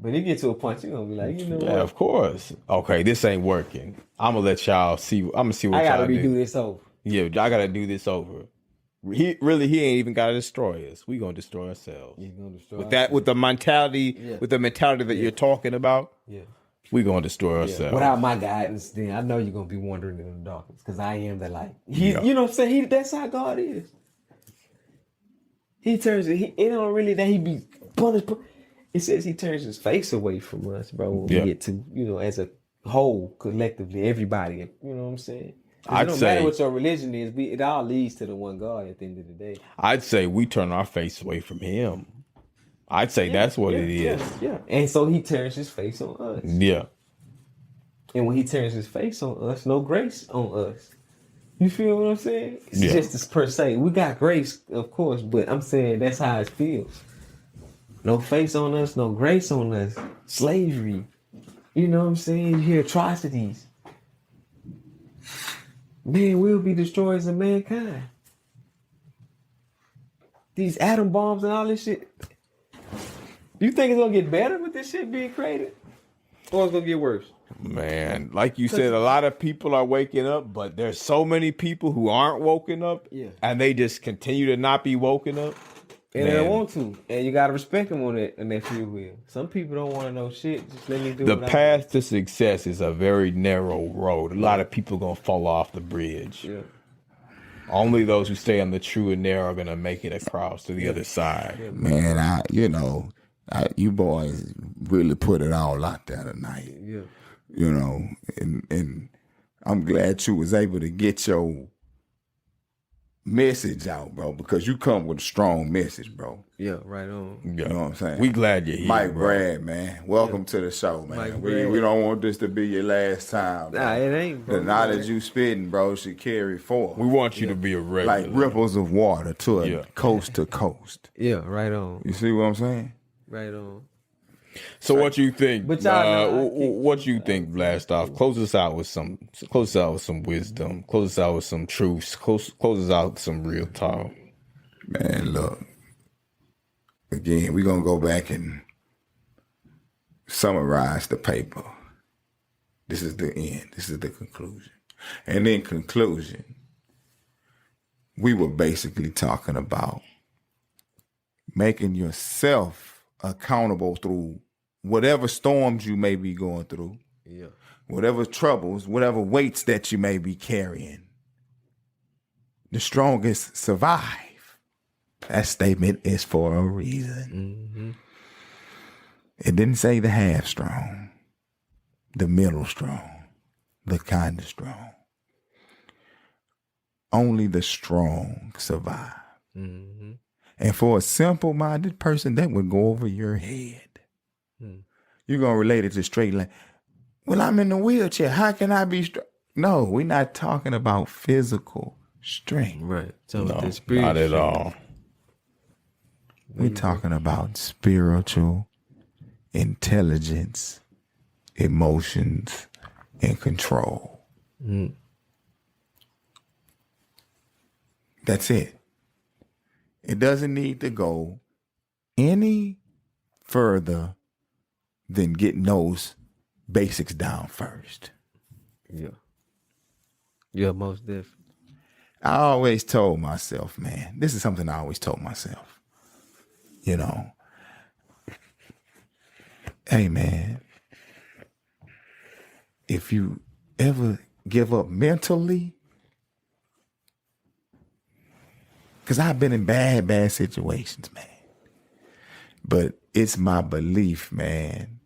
But it get to a point you're gonna be like, you know what? Yeah, of course. Okay, this ain't working. I'm gonna let y'all see. I'm gonna see what y'all do. I gotta redo this over. Yeah, I gotta do this over. He ain't even gotta destroy us. We gonna destroy ourselves. He's gonna destroy with the mentality, that you're talking about. Yeah, we gonna destroy ourselves. Without my guidance, then I know you're gonna be wandering in the darkness because I am the light. You know what I'm saying? That's how God is. He turns it. It don't really that he be punished. It says he turns his face away from us, bro. When we get to, as a whole, collectively, everybody. You know what I'm saying? It don't matter what your religion is. It all leads to the one God at the end of the day. I'd say we turn our face away from him. I'd say that's what it is. Yeah. And so he turns his face on us. Yeah. And when he turns his face on us, no grace on us. You feel what I'm saying? It's just as per se. We got grace, of course, but I'm saying that's how it feels. No face on us, no grace on us. Slavery. You know what I'm saying? You hear atrocities. Man, we'll be destroyers of mankind. These atom bombs and all this shit. You think it's gonna get better with this shit being created? Or it's gonna get worse? Man, like you said, a lot of people are waking up, but there's so many people who aren't woken up, and they just continue to not be woken up. And they don't want to. And you gotta respect them on that free will. Some people don't want to know shit. Just let me do the path to success is a very narrow road. A lot of people gonna fall off the bridge. Yeah. Only those who stay on the true and narrow are gonna make it across to the other side. Yeah, man, you boys really put it all out there tonight. Yeah. And I'm glad you was able to get your message out, bro, because you come with a strong message, bro. Yeah, right on. Yeah. You know what I'm saying? We glad you're here, Mike bro. Brad, man. Welcome to the show, man. We don't want this to be your last time. Nah, it ain't, bro. The knowledge you spitting, bro, should carry forth. We want you to be a regular. Like ripples of water to coast to coast. Yeah, right on. You see what I'm saying? Right on. So what you think? But y'all what you think, Blastoff? Close us out with some wisdom. Close us out with some truths. Close us out with some real talk. Man, look. Again, we're gonna go back and summarize the paper. This is the end. This is the conclusion. And in conclusion, we were basically talking about making yourself accountable through whatever storms you may be going through, whatever troubles, whatever weights that you may be carrying. The strongest survive. That statement is for a reason. Mm-hmm. It didn't say the half strong, the middle strong, the kind of strong. Only the strong survive. Mm-hmm. And for a simple-minded person, that would go over your head. You're going to relate it to straight line. Well, I'm in the wheelchair. How can I be strong? No, we're not talking about physical strength. Right. So no, not at all. We're talking about spiritual intelligence, emotions, and control. That's it. It doesn't need to go any further than getting those basics down first. Yeah. Yeah, most definitely. I always told myself, man, this is something I always told myself. Hey, man, if you ever give up mentally, because I've been in bad situations, man. But it's my belief, man.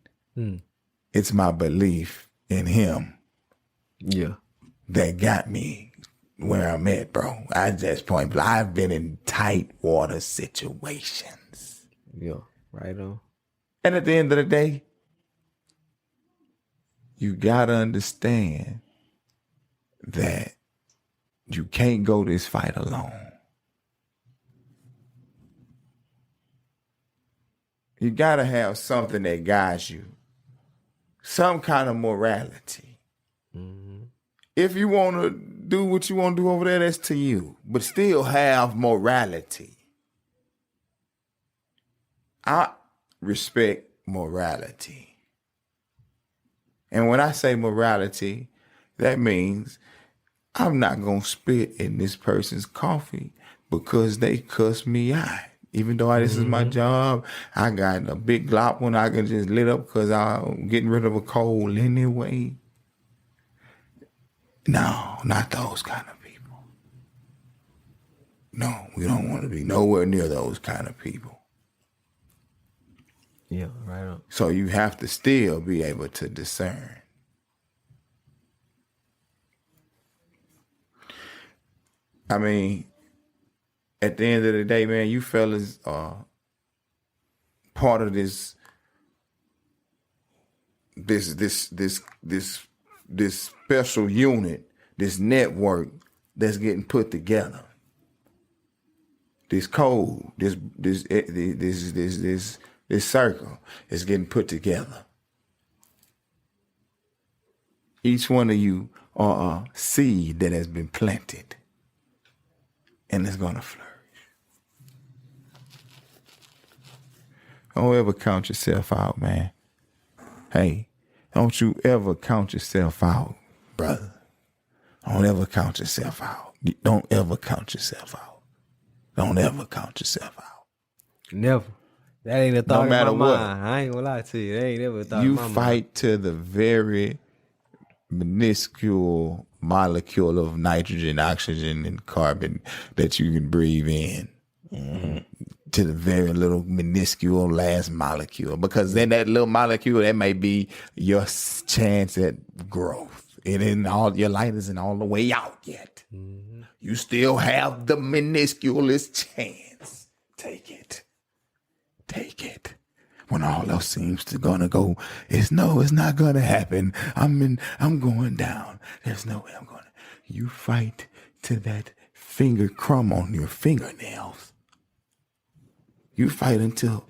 It's my belief in him. Yeah. That got me where I'm at, bro. I just point blank. I've been in tight water situations. Yeah. Right on. And at the end of the day, you gotta understand that you can't go this fight alone. You gotta have something that guides you. Some kind of morality. If you want to do what you want to do over there, that's to you. But still have morality. I respect morality. And when I say morality, that means I'm not going to spit in this person's coffee because they cuss me out. Even though this is my job, I got a big glop one I can just lit up because I'm getting rid of a cold anyway. No, not those kind of people. No, we don't want to be nowhere near those kind of people. Yeah, right on. So you have to still be able to discern. I mean, at the end of the day, man, you fellas are part of this special unit, this network that's getting put together. This code, this circle is getting put together. Each one of you are a seed that has been planted, and it's gonna flourish. Don't ever count yourself out, man. Hey, don't you ever count yourself out, brother. Don't ever count yourself out. Don't ever count yourself out. Don't ever count yourself out. Never. That ain't a thought No matter in my what. mind. I ain't gonna lie to you. That ain't never a thought in You my mind. fight to the very minuscule molecule of nitrogen, oxygen, and carbon that you can breathe in. Mm-hmm. To the very little minuscule last molecule, because then that little molecule, that may be your chance at growth. It ain't all, your light isn't all the way out yet. Mm-hmm. You still have the minusculest chance. Take it. Take it. When all else seems to gonna go, it's not gonna happen. I'm going down. There's no way I'm gonna. You fight to that finger crumb on your fingernails. You fight until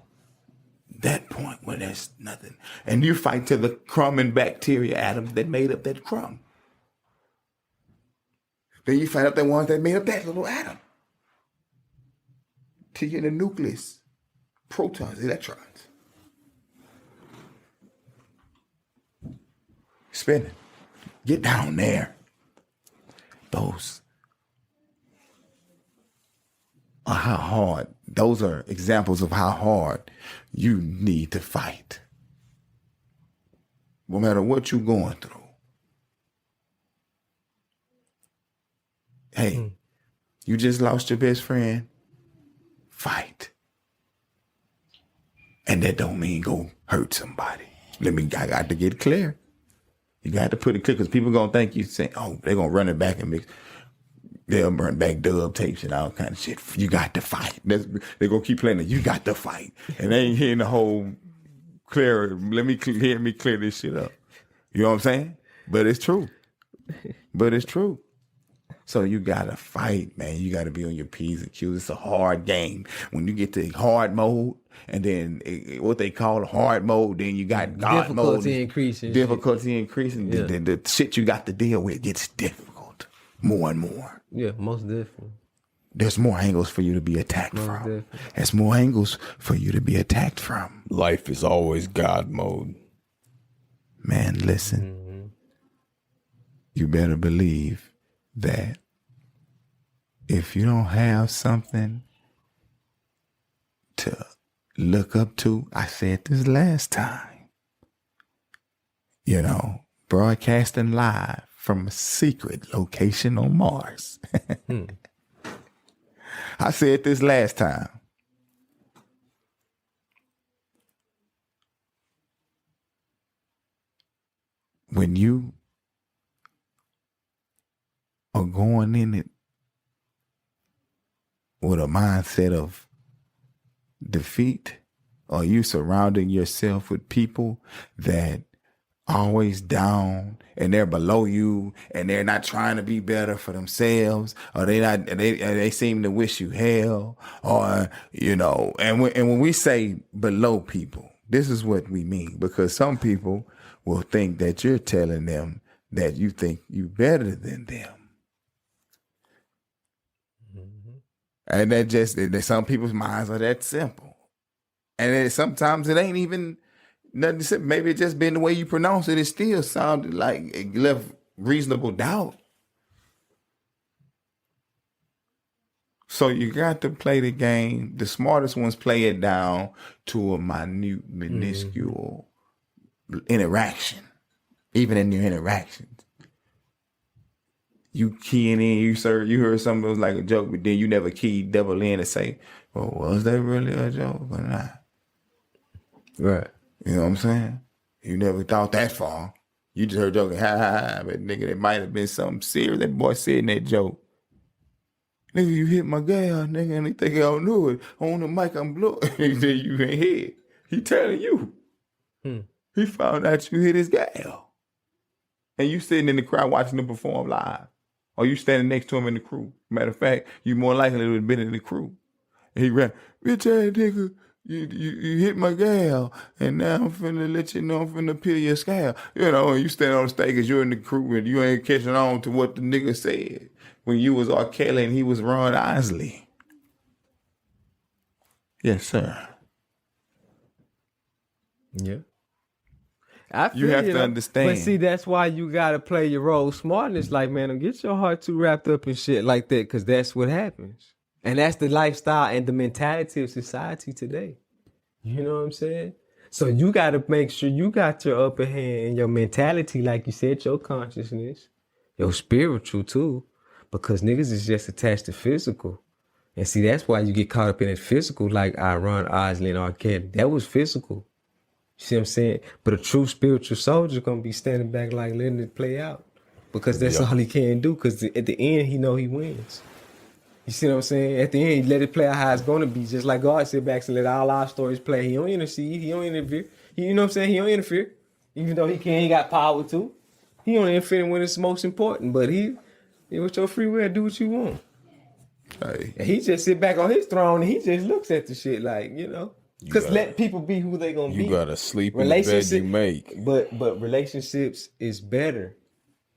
that point where there's nothing. And you fight to the crumb and bacteria atoms that made up that crumb. Then you fight up the ones that made up that little atom. Till you're in the nucleus. Protons, electrons. Spinning. Get down there. Those are how hard. Those are examples of how hard you need to fight. No matter what you're going through. Hey, you just lost your best friend. Fight. And that don't mean go hurt somebody. I got to get clear. You got to put it clear because people going to think you saying, oh, they're going to run it back and mix. They'll burn back dub tapes and all kind of shit. You got to fight. They're going to keep playing it. You got to fight. And they ain't hearing the whole clear. Let me clear this shit up. You know what I'm saying? But it's true. So you got to fight, man. You got to be on your P's and Q's. It's a hard game. When you get to hard mode, and then what they call hard mode, then you got God mode. Difficulty increasing. Yeah. The shit you got to deal with gets difficult more and more. Yeah, most definitely. There's more angles for you to be attacked from. Definitely. There's more angles for you to be attacked from. Life is always God mode. Man, listen. Mm-hmm. You better believe that if you don't have something to look up to, I said this last time, broadcasting live from a secret location on Mars. I said this last time. When you are going in it with a mindset of defeat, or you surrounding yourself with people that always down and they're below you and they're not trying to be better for themselves, or they seem to wish you hell, or and when we say below people, this is what we mean, because some people will think that you're telling them that you think you better than them. And that some people's minds are that simple. And then sometimes it ain't even nothing simple. Maybe it just been the way you pronounce it. It still sounded like it left reasonable doubt. So you got to play the game. The smartest ones play it down to a minute, minuscule interaction. Even in your interactions. You keying in, you heard something that was like a joke, but then you never keyed double in and say, well, was that really a joke or not? Right. You know what I'm saying? You never thought that far. You just heard joking, ha ha ha, but nigga, it might have been something serious. That boy said in that joke. Nigga, you hit my gal, nigga, and they think I don't know it. On the mic, I'm blowing. He said you ain't hit. He telling you. He found out you hit his gal. And you sitting in the crowd watching him perform live. Or you standing next to him in the crew. Matter of fact, you more likely to have been in the crew. And he ran, bitch ass nigga, you hit my gal, and now I'm finna let you know I'm finna peel your scale. You know, and you stand on the stage because you're in the crew and you ain't catching on to what the nigga said when you was R. Kelly and he was Ron Isley. Yes, sir. Yeah. You have to understand. But see, that's why you gotta play your role smart. And it's like, man, don't get your heart too wrapped up in shit like that, because that's what happens. And that's the lifestyle and the mentality of society today. You know what I'm saying? So you gotta make sure you got your upper hand in your mentality, like you said, your consciousness, your spiritual too, because niggas is just attached to physical. And see, that's why you get caught up in it physical, like Ron Isley and R. Kelly. That was physical. You see what I'm saying? But a true spiritual soldier gonna be standing back like letting it play out, because that's all he can do. Because at the end, he know he wins. You see what I'm saying? At the end, he let it play out how it's gonna be. Just like God sit back and let all our stories play. He don't intercede. He don't interfere. You know what I'm saying? He don't interfere. Even though he got power too. He don't interfere when it's most important. But with your free will, do what you want. Hey. And he just sit back on his throne and he just looks at the shit like, you know. Because let people be who they gonna be. You gotta sleep in the bed you make. But relationships is better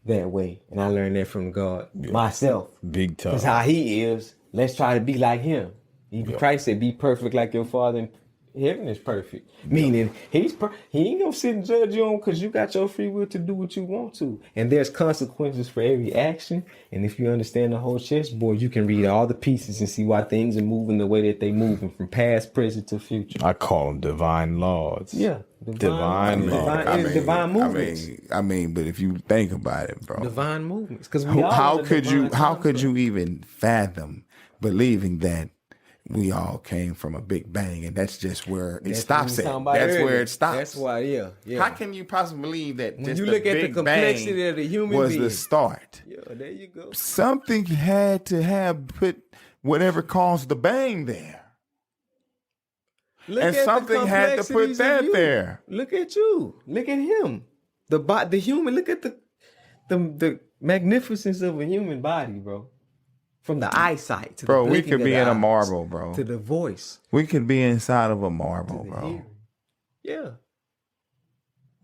that way. And I learned that from God myself. Big time. Because how he is, let's try to be like him. Even Christ said, be perfect like your Father in heaven is perfect. Meaning he ain't gonna sit and judge you on because you got your free will to do what you want to. And there's consequences for every action. And if you understand the whole chessboard, you can read all the pieces and see why things are moving the way that they moving from past, present to future. I call them divine laws. Yeah. Divine laws. Divine movements. I mean, but if you think about it, bro. Divine movements. Because how could you even fathom believing that we all came from a big bang, and that's just where it stops at. That's where it stops. That's why, yeah. How can you possibly believe that when just you the look at the big complexity bang of the human was being, the start? Yeah, there you go. Something had to have put whatever caused the bang there. And something had to put that there. Look at you. Look at him. The human. Look at the magnificence of a human body, bro. From the eyesight to bro, the we could be in a marble, bro. To the voice. We could be inside of a marble, bro. Hearing. Yeah.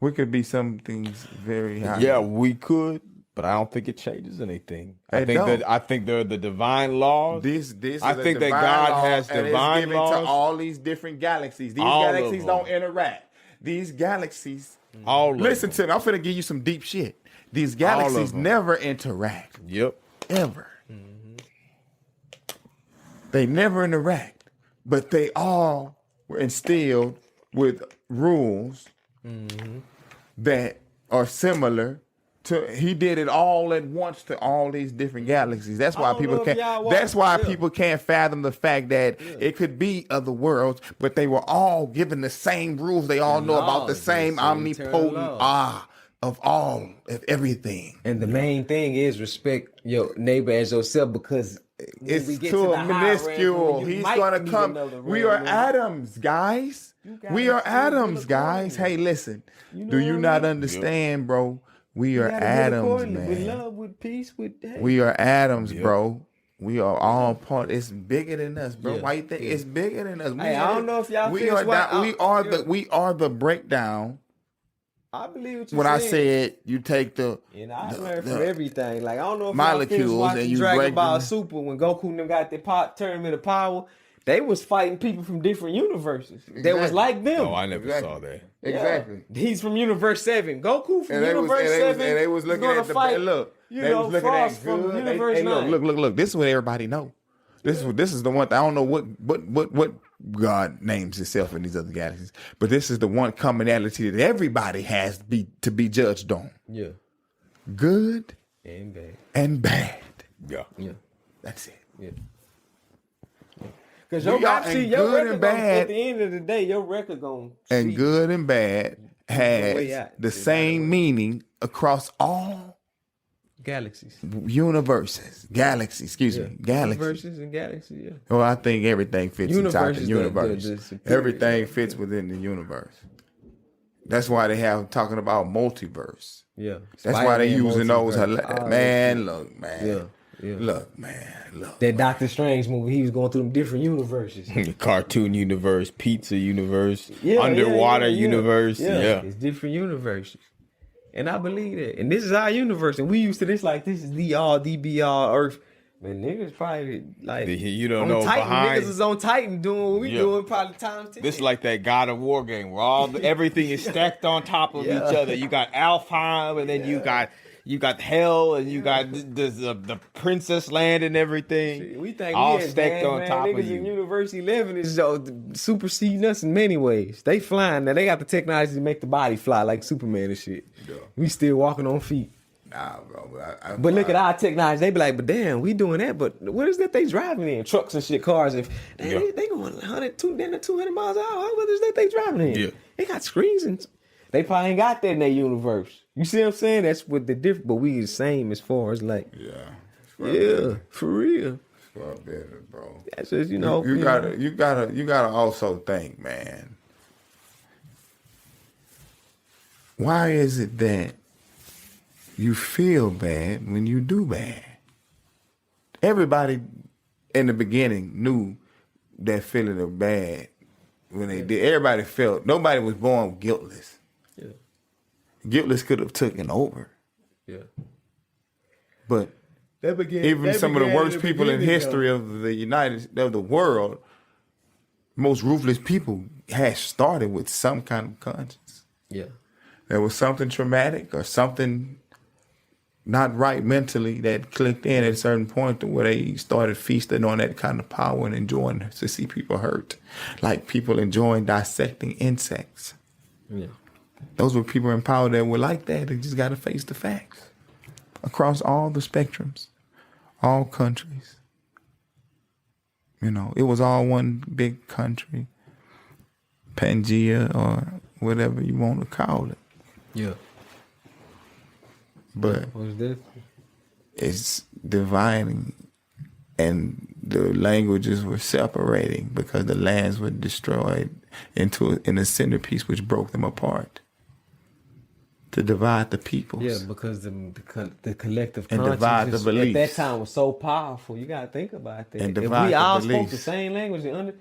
We could be some things very high. Yeah, we could, but I don't think it changes anything. I think they're the divine laws. I think that God has divine laws to all these different galaxies. These galaxies don't interact. These galaxies. Listen to me. I'm finna give you some deep shit. These galaxies never interact. Yep. Ever. They never interact, but they all were instilled with rules that are similar to. He did it all at once to all these different galaxies. That's why people can't. That's why people can't fathom the fact that it could be other worlds, but they were all given the same rules. They all know about the same omnipotent of everything. And the main thing is respect your neighbor as yourself, because it's to a minuscule. He's gonna come. We are atoms, guys. We are atoms, guys. Hey, listen. Do you not understand, bro? We are atoms, man. With love, with peace, with we are atoms, bro. We are all part. It's bigger than us, bro. Why you think it's bigger than us? I don't know if y'all. We are the breakdown I believe what you when I saying. said you take the And I learned from everything. Like I don't know if molecules and you Dragon break Ball them. Super when Goku and them got their tournament of power. They was fighting people from different universes. That was like them. Oh, I never saw that. Exactly. Yeah. He's from Universe 7. Goku from Universe 7. And they was looking at the fight. Look, You they know, was looking Frost at from good. Universe 9. Look. This is what everybody know. This is the one. I don't know what God names himself in these other galaxies, but this is the one commonality that everybody has to be judged on. Yeah. Good and bad. Yeah. That's it. Yeah. Because your record and bad, at the end of the day, your record going and good and bad has the same meaning across all galaxies, universes, galaxies. Universes and galaxies. Yeah. Well, I think everything fits inside the universe. The everything fits within the universe. That's why they have talking about multiverse. Yeah. That's why they using those. Man, look, man. Yeah. Look, man. Look. That Doctor Strange movie, he was going through them different universes. Cartoon universe, pizza universe, underwater universe. Yeah. It's different universes. And I believe that. And this is our universe. And we used to this like this is the be all Earth. Man, niggas probably like you don't on know Titan. behind. Niggas is on Titan doing what we doing probably times 10. This is like that God of War game where everything is stacked on top of each other. You got Alfheim, and then you got hell, and you got the Princess Land and everything. We think all we stacked on top niggas of you. In Universe 11 is superseding us in many ways. They flying now. They got the technology to make the body fly like Superman and shit. Yeah. We still walking on feet. Nah, bro. But look at our technology. They be like, but damn, we doing that. But what is that they driving in? Trucks and shit, cars. If they going 100, 200 miles an hour. What is that they driving in? Yeah. They got screens and they probably ain't got that in their universe. You see what I'm saying? That's what the difference. But we the same as far as like, for real. For better, bro. That's just you gotta also think, man. Why is it that you feel bad when you do bad? Everybody in the beginning knew that feeling of bad when they did. Everybody felt. Nobody was born guiltless. Yeah. Guiltless could have taken over. Yeah. But even some of the worst people in history of the world, most ruthless people had started with some kind of conscience. Yeah. There was something traumatic or something not right mentally that clicked in at a certain point to where they started feasting on that kind of power and enjoying to see people hurt. Like people enjoying dissecting insects. Yeah. Those were people in power that were like that. They just got to face the facts. Across all the spectrums, all countries. You know, it was all one big country. Pangea or whatever you want to call it. Yeah. But it's dividing, and the languages were separating because the lands were destroyed in a centerpiece which broke them apart to divide the peoples. Yeah, because the collective and divide the beliefs at that time was so powerful. You gotta think about that. And if divide we all the beliefs. spoke the same language,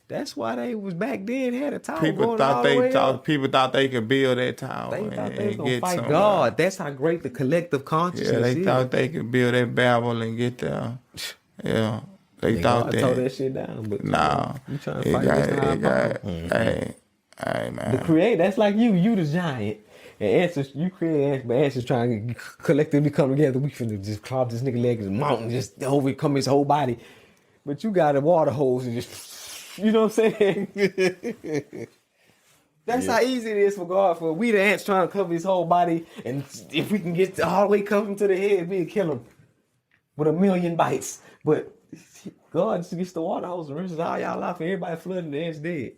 that's why they was back then had a tower. People thought they could build that tower. They thought they was gonna fight God. That's how great the collective consciousness is. Yeah, they thought they could build that Babel and get there. Yeah, they thought that. Tore that shit down, but nah, you trying to fight Hey, man. The create. That's like you the giant. And answers, you create but answers trying to collectively come together. We finna just carve this nigga leg in the mountain, just overcome his whole body. But you got a water hose and just, you know what I'm saying? That's how easy it is for God. For we the ants trying to cover his whole body, and if we can get all the way cover him to the head, we'd kill him with 1,000,000 bites. But God just gets the water hose and rinses all y'all off, and everybody flooding, the ants dead.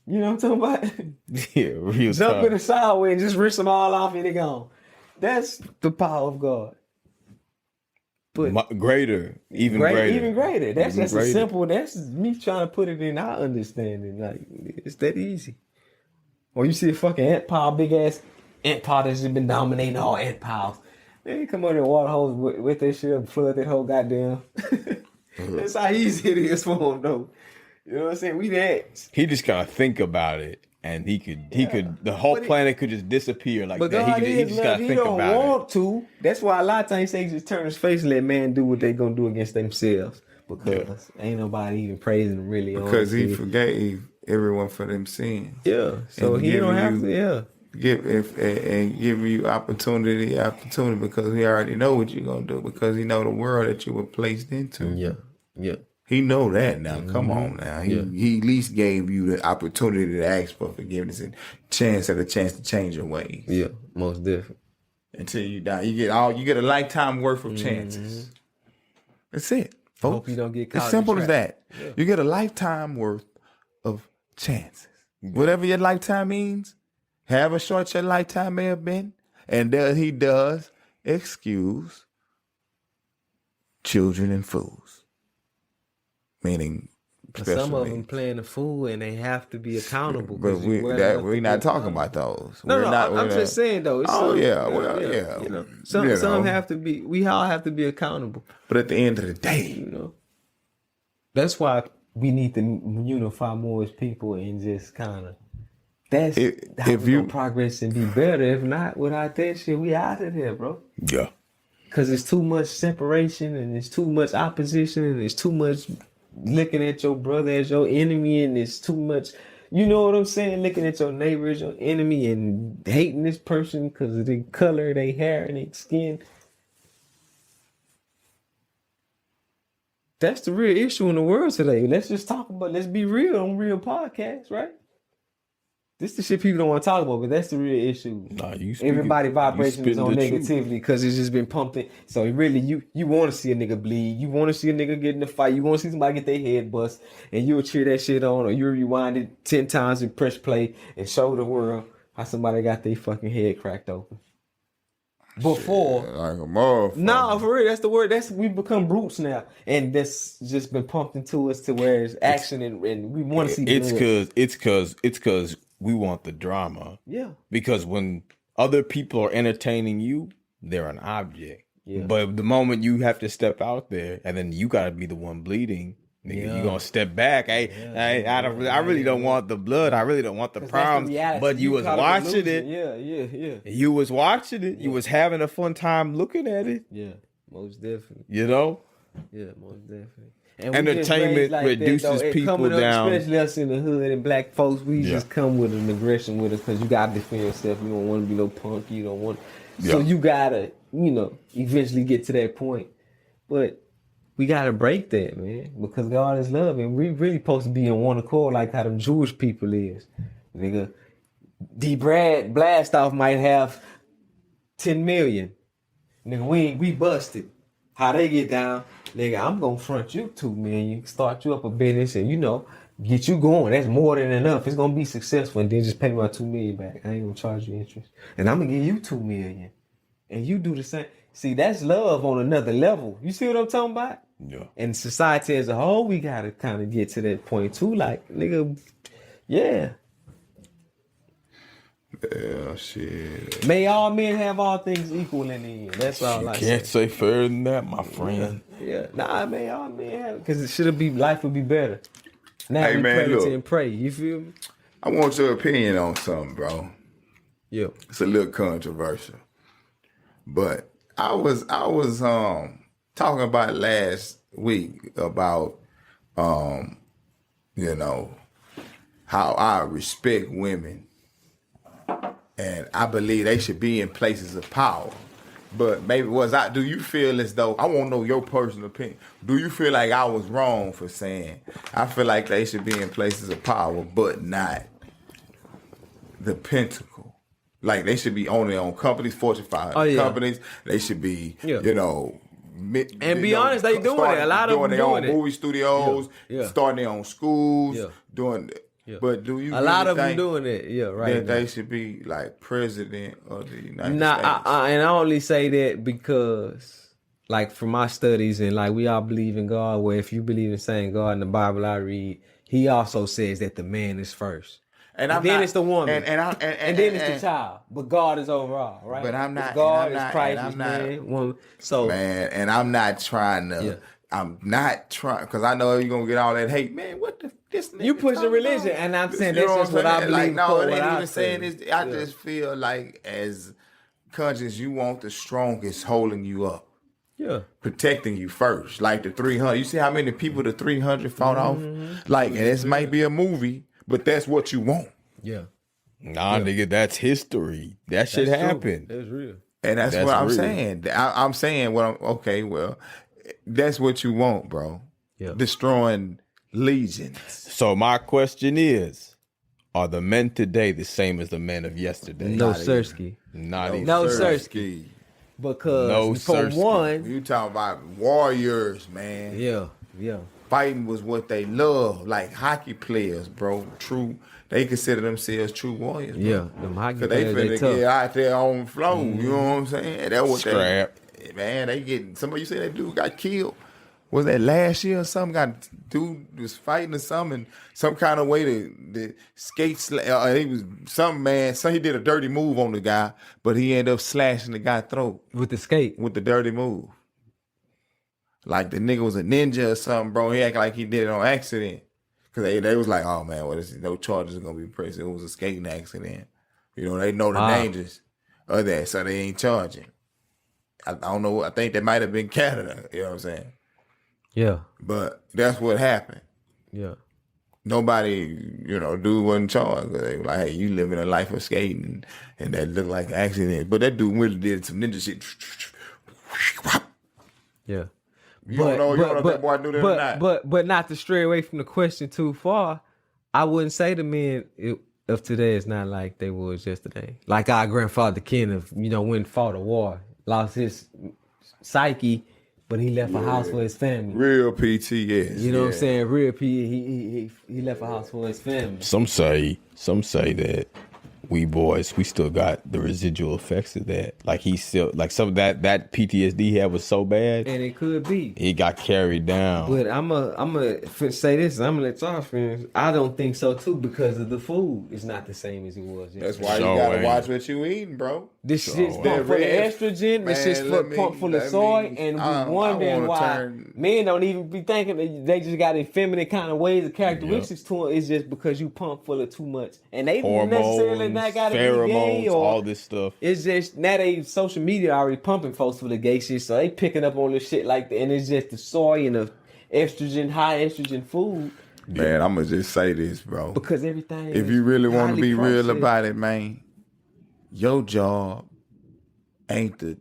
You know what I'm talking about? Yeah, real Jump in the shower and just rinse them all off and they gone. That's the power of God. But even greater. Even greater. That's even just greater. a simple. That's me trying to put it in our understanding. Like it's that easy. Or you see a fucking ant pile, big ass ant pile that's just been dominating all ant piles. They come under the water hose with that shit and flood that whole goddamn. That's how easy it is for them though. You know what I'm saying? We the ants. He just gotta think about it and he could the whole planet could just disappear like but that. God He just gotta think about it. He don't want to. That's why a lot of times he says just turn his face and let man do what they gonna do against themselves. Because ain't nobody even praising him really. Because he forgave everyone for them sins. Yeah. So he don't have to. Give you opportunity because he already know what you're gonna do because he know the world that you were placed into. Yeah. He know that now. Come on now. He at least gave you the opportunity to ask for forgiveness and chance to change your ways. Yeah, most definitely. Until you die, you get a lifetime worth of chances. That's it, folks. Hope you don't get caught. As simple as that. Yeah. You get a lifetime worth of chances. Whatever your lifetime means, however short your lifetime may have been, and he does excuse children and fools. Meaning, some of them playing the fool and they have to be accountable. But we're not talking about those. I'm just saying though. Some have to be. We all have to be accountable. But at the end of the day, that's why we need to unify more as people and just kind of. That's how we gonna progress and be better. If not, without that shit, we out of there, bro. Yeah. Because it's too much separation and it's too much opposition and it's too much looking at your brother as your enemy and it's too much, you know what I'm saying? Looking at your neighbor as your enemy and hating this person because of their color, their hair, and their skin. That's the real issue in the world today. Let's be real on Ryl Podcast, right? This the shit people don't want to talk about, but that's the real issue. Everybody vibration is on negativity because it's just been pumping. So really, you want to see a nigga bleed. You want to see a nigga get in a fight. You want to see somebody get their head bust. And you'll cheer that shit on or you rewind it 10 times and press play and show the world how somebody got their fucking head cracked open. Before. Shit, like a motherfucker. No, for real, that's the word. We become brutes now. And that's just been pumped into us to where it's action and we want to see It's because we want the drama. Yeah. Because when other people are entertaining you, they're an object. Yeah. But the moment you have to step out there and then you got to be the one bleeding, nigga, you're going to step back. I really don't want the blood. I really don't want the problems. But you was watching it. Yeah. You was watching it. You was having a fun time looking at it. Yeah, most definitely. You know? Yeah, most definitely. And entertainment reduces people down. Especially us in the hood and black folks, we just come with an aggression with us because you gotta defend yourself. You don't want to be no punk. You don't want. So you gotta, eventually get to that point. But we gotta break that, man, because God is love, and we really supposed to be in one accord like how them Jewish people is. Nigga, Blastoff might have 10 million. Nigga, we busted. How they get down? Nigga, I'm gonna front you 2 million, start you up a business, and get you going. That's more than enough. It's gonna be successful, and then just pay me my 2 million back. I ain't gonna charge you interest, and I'm gonna give you 2 million, and you do the same. See, that's love on another level. You see what I'm talking about? Yeah. And society as a whole, we gotta kind of get to that point too. Like, nigga, yeah. Yeah, shit. May all men have all things equal in the end. That's all I say. Can't say fairer than that, my friend. Yeah. Nah, may all men have, because life would be better. Now hey, we man, pray and pray. You feel me? I want your opinion on something, bro. Yeah. It's a little controversial. But I was talking about last week about how I respect women. And I believe they should be in places of power. But maybe do you feel as though, I want to know your personal opinion. Do you feel like I was wrong for saying, I feel like they should be in places of power, but not the pinnacle? Like they should be owning their own companies, Fortune 500 companies. They should be, and be honest, they doing it. A lot of them doing their own movie studios, starting their own schools, doing it. Yeah. But do you? A lot of them doing it, right. That they should be like president of the United States. And I only say that because, like, from my studies and like we all believe in God. Where if you believe in saying God in the Bible, I read, He also says that the man is first, and then it's the woman, and then it's the child. But God is overall, right? But I'm not. God is Christ, man, woman. So man, and I'm not trying to I'm not trying, because I know you're gonna get all that hate, man. What the this nigga You push the religion, about? and I'm saying You that's know just what I saying? believe. Like, no, it what ain't I even saying say. this. I just feel like as conscious, you want the strongest holding you up. Yeah. Protecting you first. Like the 300. You see how many people the 300 fought off? Like, and this might be a movie, but that's what you want. Yeah. Nah, nigga, that's history. That shit That's true. happened. That's real. And that's what I'm real. saying. I'm saying well, that's what you want, bro. Yeah. Destroying legions. So my question is, are the men today the same as the men of yesterday? No, Sirski. Not even. No, Sirski. Because No, for Sirski. one, You talking about warriors, man. yeah. Fighting was what they love. Like hockey players, bro. True. They consider themselves true warriors, bro. Yeah, them hockey Cause they players, they finna tough. get out there on the floor. You know what I'm saying? That's what Scrap. Man, they getting. Somebody, you say that dude got killed. Was that last year or something? Dude was fighting or something, some kind of way to skate. He was some man. So he did a dirty move on the guy, but he ended up slashing the guy's throat With the skate. with the dirty move. Like the nigga was a ninja or something, bro. He acted like he did it on accident. Cause they was like, oh man, well, no charges are gonna be pressed. It was a skating accident. You know, they know the dangers of that, so they ain't charging. I don't know. I think that might have been Canada. You know what I'm saying? Yeah. But that's what happened. Yeah. Nobody, dude wasn't charged. They were like, hey, you living a life of skating, and that looked like an accident. But that dude really did some ninja shit. Yeah. You don't know if that boy knew that or not. But not to stray away from the question too far, I wouldn't say the men of today is not like they was yesterday. Like our grandfather Kenneth, went and fought a war, lost his psyche, but he left a house for his family. Real PTS. You know what I'm saying? Real P. He left a house for his family. Some say that we still got the residual effects of that. Like he still, like some of that PTSD he had was so bad, And it could be. he got carried down. But I'm gonna say this. I'm gonna let y'all finish. I don't think so too because of the food. It's not the same as it was. That's yesterday. why you gotta watch what you eating, bro. This shit's pumped full of estrogen. This shit's pumped full of soy, and we wondering why men don't even be thinking that they just got effeminate kind of ways and characteristics to them. It's just because you pump full of too much, and they don't necessarily not got to be gay or all this stuff. It's just now they social media already pumping folks for the gay shit, so they picking up on this shit like that, and it's just the soy and the estrogen, high estrogen food. Man, I'm gonna just say this, bro. Because everything. If you really want to highly be real processed. about it, man, your job ain't to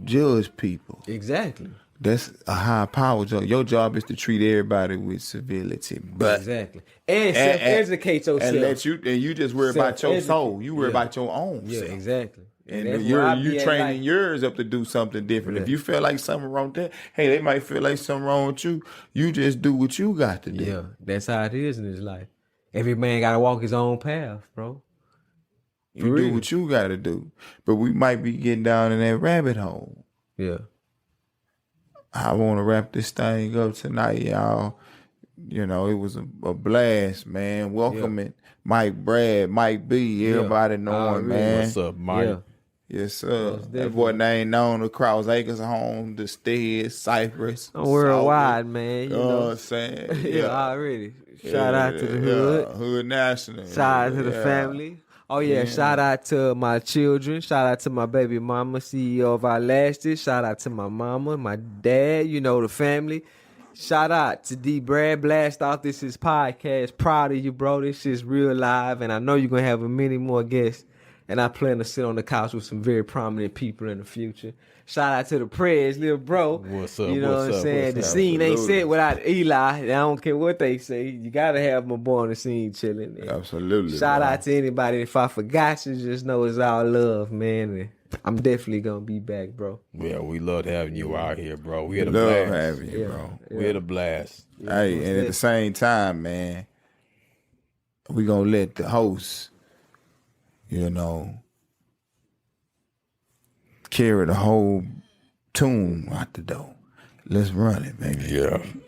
judge people. Exactly. That's a high power job. Your job is to treat everybody with civility, but Exactly. And self-educate yourself. and you just worry about your Self-educate. soul. You worry Yeah. about your own Yeah, self. exactly. And that's where I you be at, training like- yours up to do something different. If Yeah. you feel like something wrong with that, hey, they might feel like something wrong with you. You just do what you got to do. Yeah, that's how it is in this life. Every man got to walk his own path, bro. You do what you got to do. But we might be getting down in that rabbit hole. Yeah. I want to wrap this thing up tonight, y'all. It was a blast, man. Welcoming Mike Brad, Mike B, everybody knowing, man. What's up, Mike? Yeah. Yes, sir. Most That boy name known across Acres Home, the Stead, Cypress. I'm worldwide, Southwood. man. You know what I'm saying? Yeah, already. Shout out to the hood. Hood National. Shout out to the family. Oh, yeah. Shout out to my children. Shout out to my baby mama, CEO of our Lasted. Shout out to my mama, my dad, the family. Shout out to D. Brad Blastoff. This is podcast. Proud of you, bro. This is real live, and I know you're going to have many more guests. And I plan to sit on the couch with some very prominent people in the future. Shout out to the Prez, little bro. What's up? You know what I'm saying? The scene ain't set without Eli. I don't care what they say. You got to have my boy on the scene chilling. And Absolutely. shout out to anybody. If I forgot you, just know it's all love, man. And I'm definitely going to be back, bro. Yeah, we loved having you out here, bro. We had a Love blast. having you, Yeah. bro. We had a blast. Hey, and at the same time, man, we gonna let the host, carry the whole tune out the door. let's run it, baby.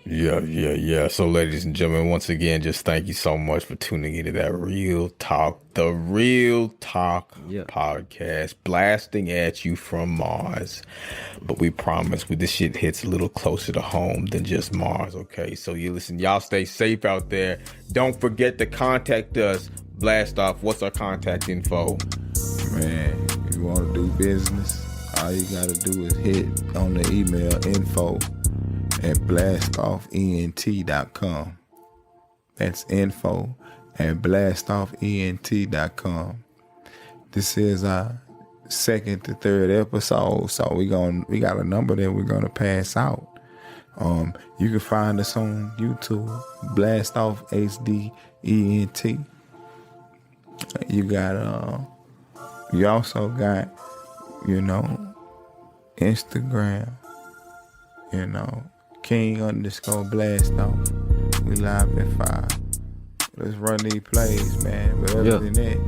Yeah. So, ladies and gentlemen, once again, just thank you so much for tuning into that Ryl Talk, the Ryl Talk podcast, blasting at you from Mars. But we promise this shit hits a little closer to home than just Mars, okay? So you listen, y'all stay safe out there. Don't forget to contact us. Blastoff, what's our contact info? Man, if you want to do business, all you got to do is hit on the email info@blastoffent.com. That's info@blastoffent.com. This is our second to third episode, so we got a number that we're gonna pass out. You can find us on YouTube, Blastoff HDENT. You also got, Instagram, King_Blastoff. We live at 5. Let's run these plays, man. But other than that,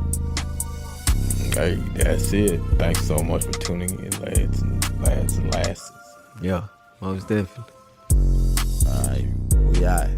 hey, that's it. Thanks so much for tuning in, lads and lasses. Yeah, most definitely. all right, we out.